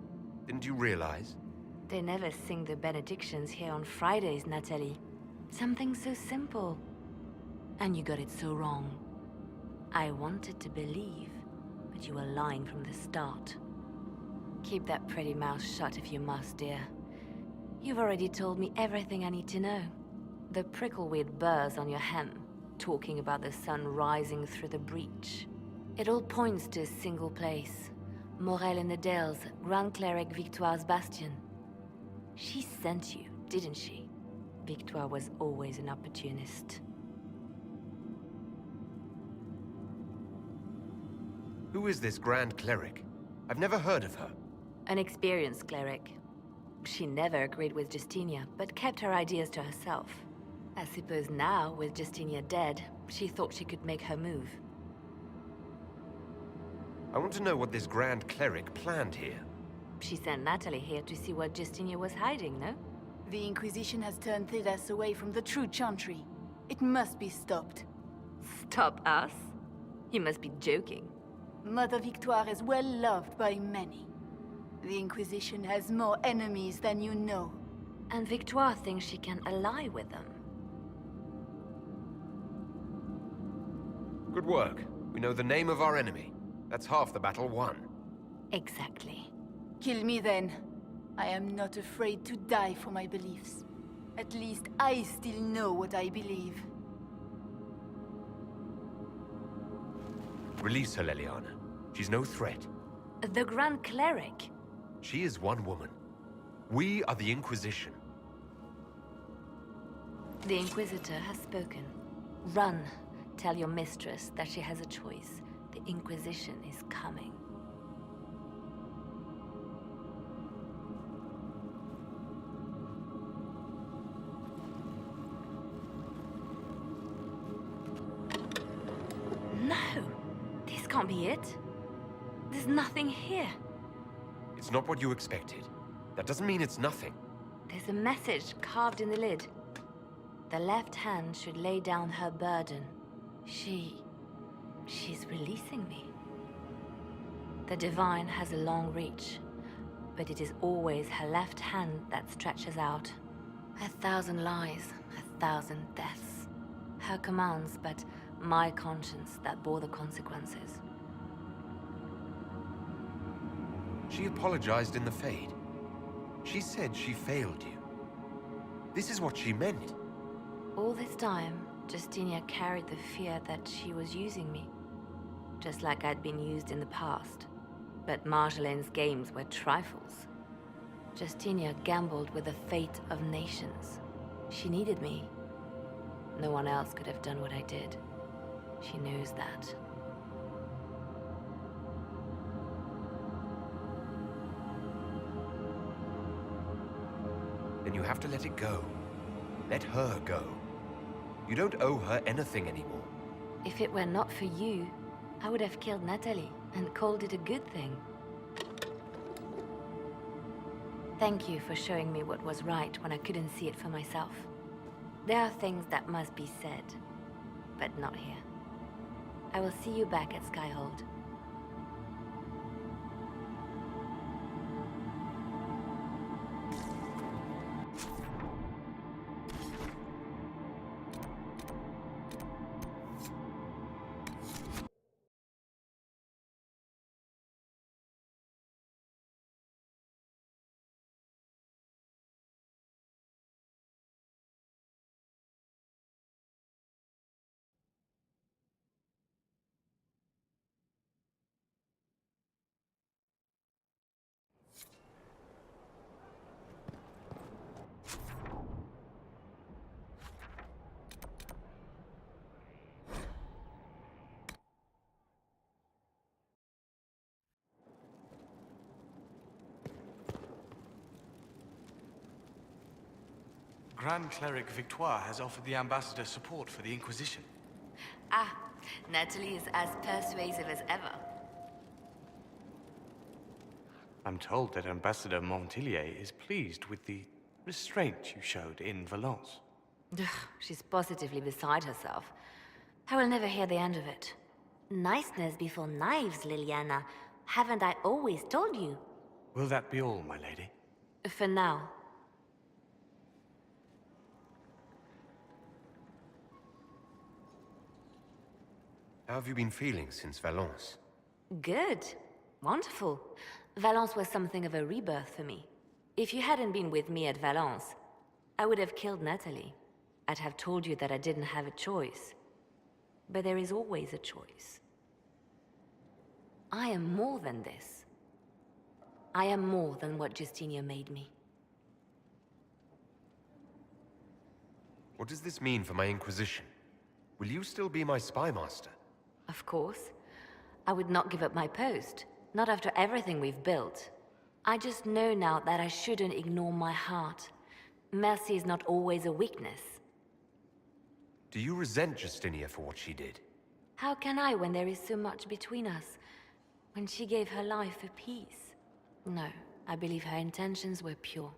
Didn't you realize? They never sing the benedictions here on Fridays, Natalie. Something so simple. And you got it so wrong. I wanted to believe, but you were lying from the start. Keep that pretty mouth shut if you must, dear. You've already told me everything I need to know. The prickleweed burrs on your hem, talking about the sun rising through the breach. It all points to a single place. Morel in the Dales, Grand Cleric Victoire's bastion. She sent you, didn't she? Victoire was always an opportunist. Who is this Grand Cleric? I've never heard of her. An experienced cleric. She never agreed with Justinia, but kept her ideas to herself. I suppose now, with Justinia dead, she thought she could make her move. I want to know what this Grand Cleric planned here. She sent Natalie here to see what Justinia was hiding, no? The Inquisition has turned Thidas away from the true Chantry. It must be stopped. Stop us? You must be joking. Mother Victoire is well loved by many. The Inquisition has more enemies than you know. And Victoire thinks she can ally with them. Good work. We know the name of our enemy. That's half the battle won. Exactly. Kill me then. I am not afraid to die for my beliefs. At least I still know what I believe. Release her, Leliana. She's no threat. The Grand Cleric. She is one woman. We are the Inquisition. The Inquisitor has spoken. Run. Tell your mistress that she has a choice. The Inquisition is coming. No! This can't be it. There's nothing here. It's not what you expected. That doesn't mean it's nothing. There's a message carved in the lid. The left hand should lay down her burden. She's releasing me. The Divine has a long reach, but it is always her left hand that stretches out. 1,000 lies, 1,000 deaths. Her commands, but my conscience that bore the consequences. She apologized in the Fade. She said she failed you. This is what she meant. All this time, Justinia carried the fear that she was using me. Just like I'd been used in the past. But Marjolaine's games were trifles. Justinia gambled with the fate of nations. She needed me. No one else could have done what I did. She knows that. Then you have to let it go. Let her go. You don't owe her anything anymore. If it were not for you, I would have killed Natalie and called it a good thing. Thank you for showing me what was right when I couldn't see it for myself. There are things that must be said, but not here. I will see you back at Skyhold. Grand Cleric Victoire has offered the Ambassador support for the Inquisition. Ah, Natalie is as persuasive as ever. I'm told that Ambassador Montillier is pleased with the restraint you showed in Valence. She's positively beside herself. I will never hear the end of it. Niceness before knives, Liliana. Haven't I always told you? Will that be all, my lady? For now. How have you been feeling since Valence? Good. Wonderful. Valence was something of a rebirth for me. If you hadn't been with me at Valence, I would have killed Natalie. I'd have told you that I didn't have a choice. But there is always a choice. I am more than this. I am more than what Justinia made me. What does this mean for my Inquisition? Will you still be my spy master? Of course. I would not give up my post. Not after everything we've built. I just know now that I shouldn't ignore my heart. Mercy is not always a weakness. Do you resent Justinia for what she did? How can I when there is so much between us? When she gave her life for peace? No, I believe her intentions were pure.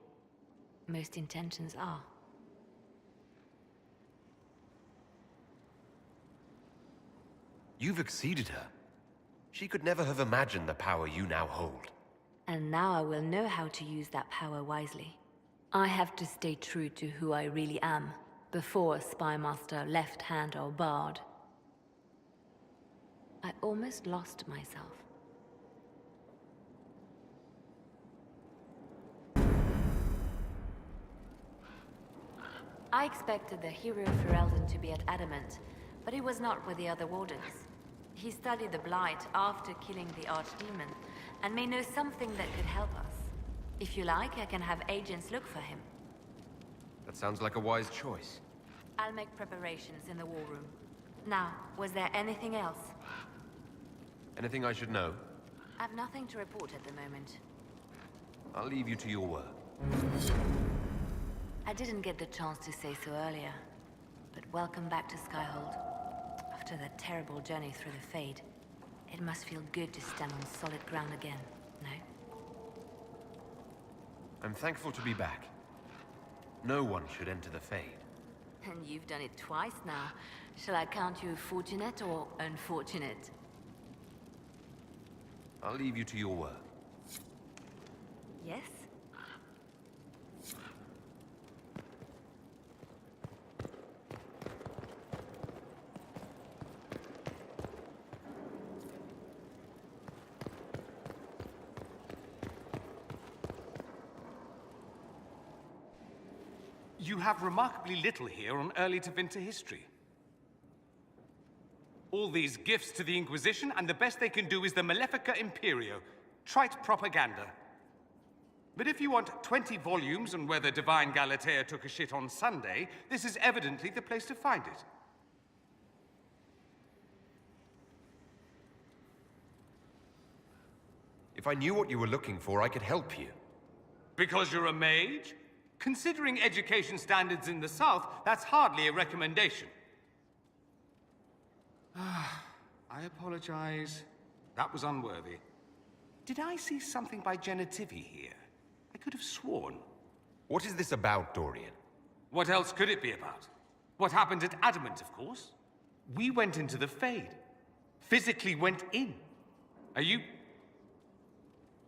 Most intentions are. You've exceeded her. She could never have imagined the power you now hold. And now I will know how to use that power wisely. I have to stay true to who I really am, before Spymaster, Left Hand, or Bard. I almost lost myself. I expected the hero Ferelden to be at Adamant, but he was not with the other wardens. He studied the Blight after killing the Archdemon, and may know something that could help us. If you like, I can have agents look for him. That sounds like a wise choice. I'll make preparations in the war room. Now, was there anything else? Anything I should know? I've nothing to report at the moment. I'll leave you to your work. I didn't get the chance to say so earlier, but welcome back to Skyhold. After that terrible journey through the Fade, it must feel good to stand on solid ground again, no? I'm thankful to be back. No one should enter the Fade. And you've done it twice now. Shall I count you fortunate or unfortunate? I'll leave you to your work. Yes? You have remarkably little here on early Tevinter history. All these gifts to the Inquisition, and the best they can do is the Malefica Imperio. Trite propaganda. But if you want 20 volumes on whether Divine Galatea took a shit on Sunday, this is evidently the place to find it. If I knew what you were looking for, I could help you. Because you're a mage? Considering education standards in the South, that's hardly a recommendation. I apologize. That was unworthy. Did I see something by Genitivi here? I could have sworn. What is this about, Dorian? What else could it be about? What happened at Adamant, of course. We went into the Fade. Physically went in. Are you...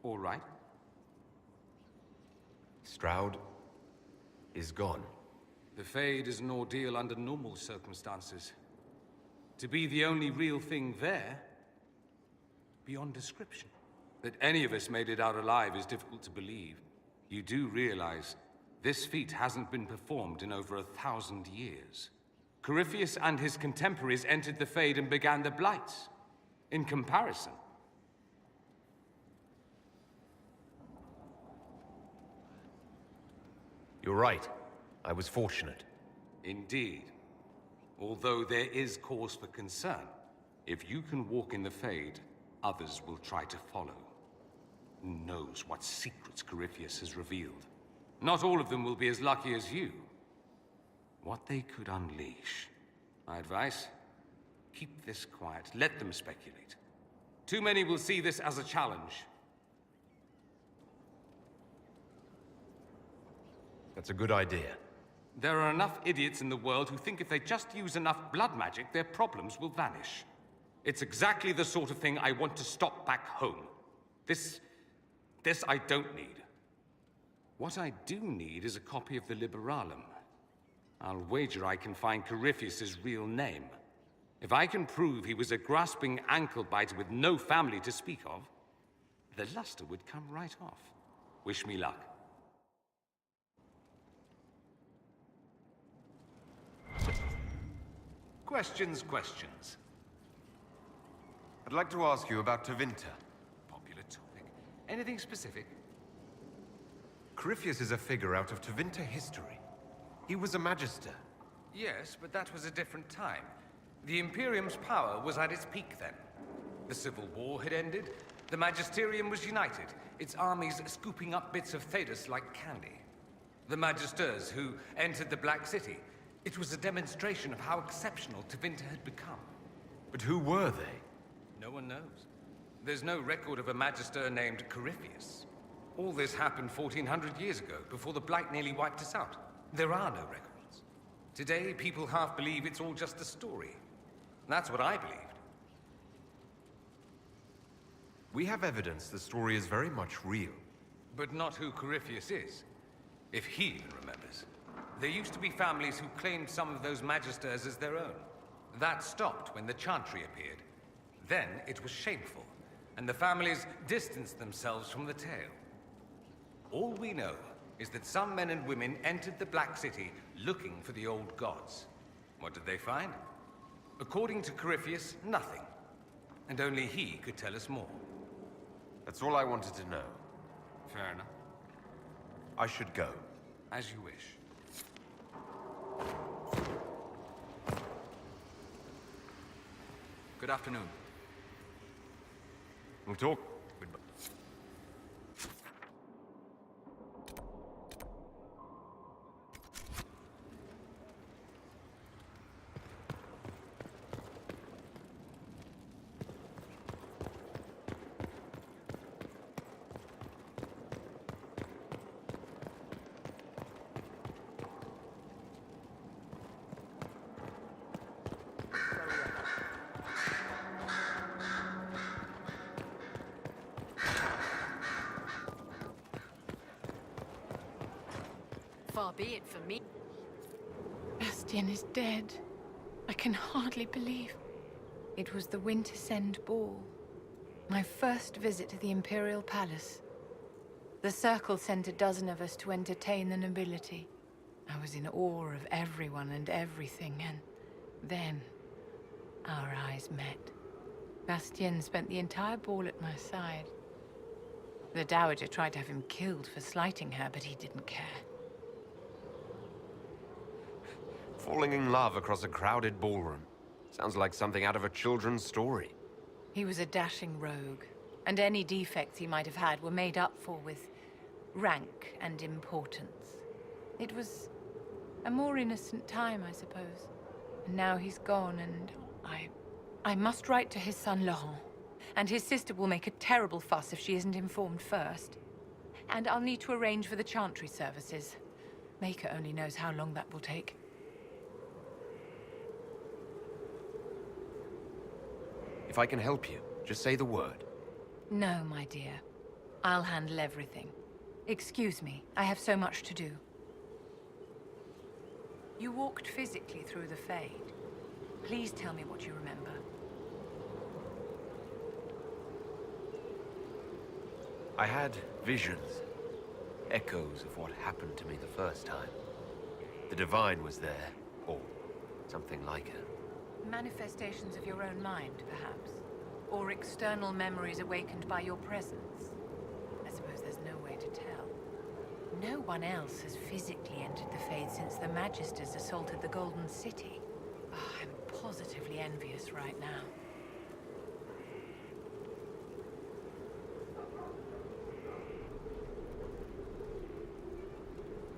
all right? Stroud is gone. The Fade is an ordeal under normal circumstances. To be the only real thing there, beyond description. That any of us made it out alive is difficult to believe. You do realize this feat hasn't been performed in over 1,000 years. Corypheus and his contemporaries entered the Fade and began the Blights. In comparison. You're right. I was fortunate. Indeed. Although there is cause for concern. If you can walk in the Fade, others will try to follow. Who knows what secrets Corypheus has revealed? Not all of them will be as lucky as you. What they could unleash. My advice? Keep this quiet. Let them speculate. Too many will see this as a challenge. That's a good idea. There are enough idiots in the world who think if they just use enough blood magic, their problems will vanish. It's exactly the sort of thing I want to stop back home. This I don't need. What I do need is a copy of the Liberalum. I'll wager I can find Corypheus's real name. If I can prove he was a grasping ankle-biter with no family to speak of, the luster would come right off. Wish me luck. Questions. I'd like to ask you about Tevinter. Popular topic. Anything specific? Corypheus is a figure out of Tevinter history. He was a magister. Yes, but that was a different time. The Imperium's power was at its peak then. The Civil War had ended. The Magisterium was united, its armies scooping up bits of Thedas like candy. The Magisters who entered the Black City. It was a demonstration of how exceptional Tevinter had become. But who were they? No one knows. There's no record of a Magister named Corypheus. All this happened 1400 years ago, before the Blight nearly wiped us out. There are no records. Today, people half believe it's all just a story. That's what I believed. We have evidence the story is very much real. But not who Corypheus is. If he remembers. There used to be families who claimed some of those magisters as their own. That stopped when the Chantry appeared. Then it was shameful, and the families distanced themselves from the tale. All we know is that some men and women entered the Black City looking for the old gods. What did they find? According to Corypheus, nothing. And only he could tell us more. That's all I wanted to know. Fair enough. I should go. As you wish. Good afternoon. We'll talk. Goodbye. Far be it for me. Bastien is dead. I can hardly believe. It was the Winter's End Ball. My first visit to the Imperial Palace. The Circle sent a dozen of us to entertain the nobility. I was in awe of everyone and everything, and then our eyes met. Bastien spent the entire ball at my side. The Dowager tried to have him killed for slighting her, but he didn't care. Falling in love across a crowded ballroom. Sounds like something out of a children's story. He was a dashing rogue, and any defects he might have had were made up for with rank and importance. It was a more innocent time, I suppose. And now he's gone, and I must write to his son Laurent. And his sister will make a terrible fuss if she isn't informed first. And I'll need to arrange for the Chantry services. Maker only knows how long that will take. If I can help you, just say the word. No, my dear. I'll handle everything. Excuse me, I have so much to do. You walked physically through the Fade. Please tell me what you remember. I had visions. Echoes of what happened to me the first time. The Divine was there, or something like it. Manifestations of your own mind, perhaps? Or external memories awakened by your presence? I suppose there's no way to tell. No one else has physically entered the Fade since the Magisters assaulted the Golden City. Oh, I'm positively envious right now.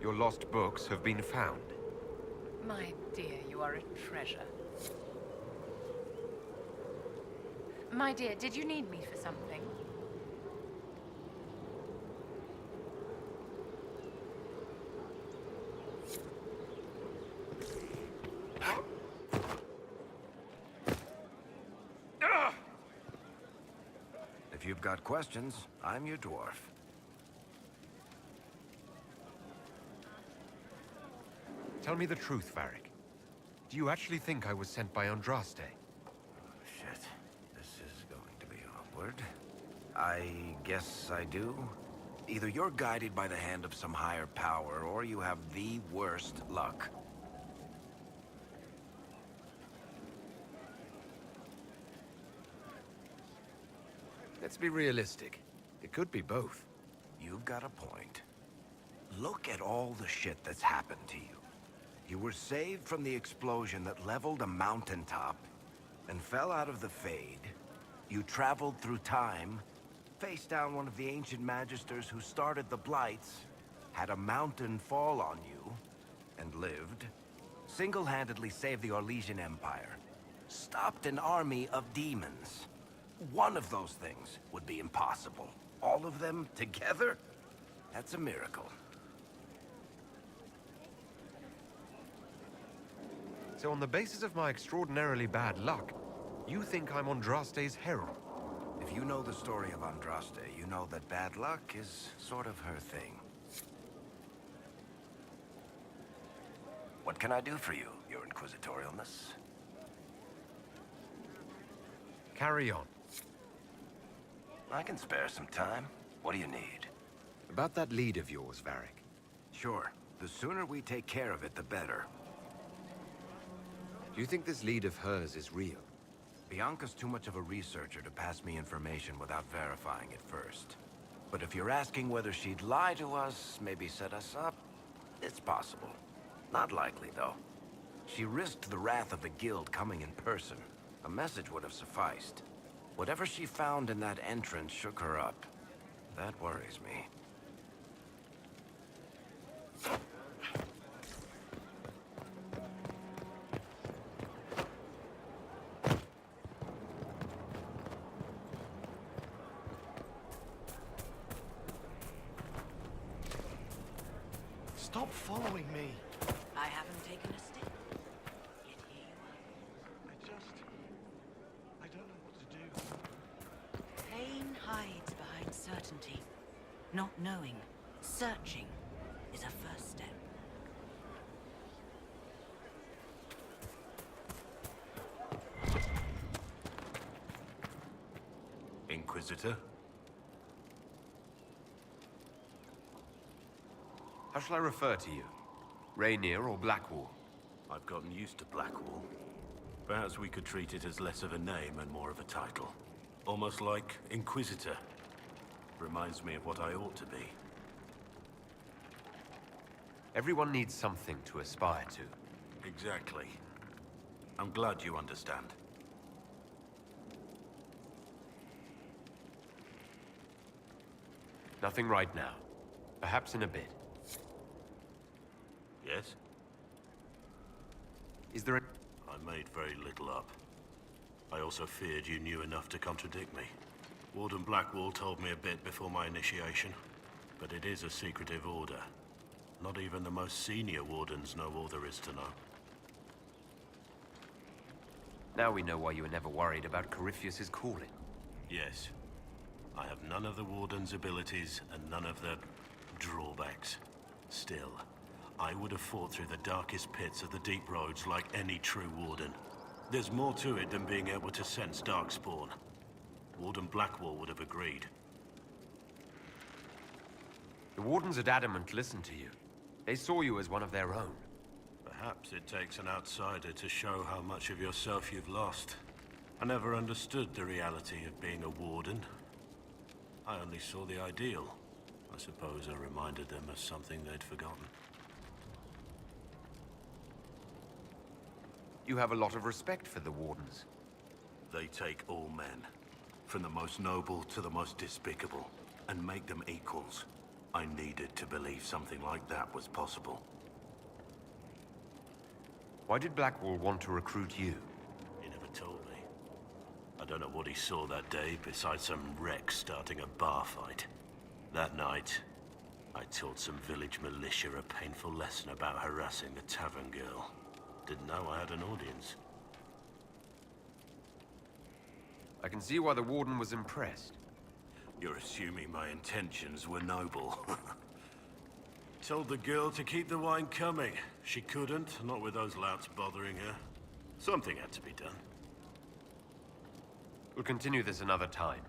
Your lost books have been found. My dear, you are a treasure. My dear, did you need me for something? If you've got questions, I'm your dwarf. Tell me the truth, Varric. Do you actually think I was sent by Andraste? Shit. This is going to be awkward. I guess I do. Either you're guided by the hand of some higher power, or you have the worst luck. Let's be realistic. It could be both. You've got a point. Look at all the shit that's happened to you. You were saved from the explosion that leveled a mountaintop and fell out of the Fade. You traveled through time, faced down one of the ancient magisters who started the Blights, had a mountain fall on you, and lived. Single-handedly saved the Orlesian Empire. Stopped an army of demons. One of those things would be impossible. All of them together? That's a miracle. So on the basis of my extraordinarily bad luck, you think I'm Andraste's herald? If If you know the story of Andraste, you know that bad luck is sort of her thing. What can I do for you, your inquisitorialness? Carry on. I can spare some time. What do you need? About that lead of yours, Varric. Sure. The sooner we take care of it, the better. Do you think this lead of hers is real? Bianca's too much of a researcher to pass me information without verifying it first. But if you're asking whether she'd lie to us, maybe set us up, it's possible. Not likely, though. She risked the wrath of the Guild coming in person. A message would have sufficed. Whatever she found in that entrance shook her up. That worries me. Stop following me. I haven't taken a step. Yet here you I don't know what to do. are. Pain hides behind certainty. Not knowing, searching, is a first step. Inquisitor? How shall I refer to you? Rainier or Blackwall? I've gotten used to Blackwall. Perhaps we could treat it as less of a name and more of a title. Almost like Inquisitor. Reminds me of what I ought to be. Everyone needs something to aspire to. Exactly. I'm glad you understand. Nothing right now. Perhaps in a bit. Yes? Is there a... I made very little up. I also feared you knew enough to contradict me. Warden Blackwall told me a bit before my initiation, but it is a secretive order. Not even the most senior wardens know all there is to know. Now we know why you were never worried about Corypheus's calling. Yes. I have none of the Warden's abilities and none of the drawbacks. Still, I would have fought through the darkest pits of the deep roads like any true Warden. There's more to it than being able to sense darkspawn. Warden Blackwall would have agreed. The Wardens at Adamant listened to you. They saw you as one of their own. Perhaps it takes an outsider to show how much of yourself you've lost. I never understood the reality of being a Warden. I only saw the ideal. I suppose I reminded them of something they'd forgotten. You have a lot of respect for the Wardens. They take all men, from the most noble to the most despicable, and make them equals. I needed to believe something like that was possible. Why did Blackwall want to recruit you? He never told me. I don't know what he saw that day besides some wreck starting a bar fight. That night, I taught some village militia a painful lesson about harassing the tavern girl. Didn't know I had an audience. I can see why the Warden was impressed. You're assuming my intentions were noble. Told the girl to keep the wine coming. She couldn't, not with those louts bothering her. Something had to be done. We'll continue this another time.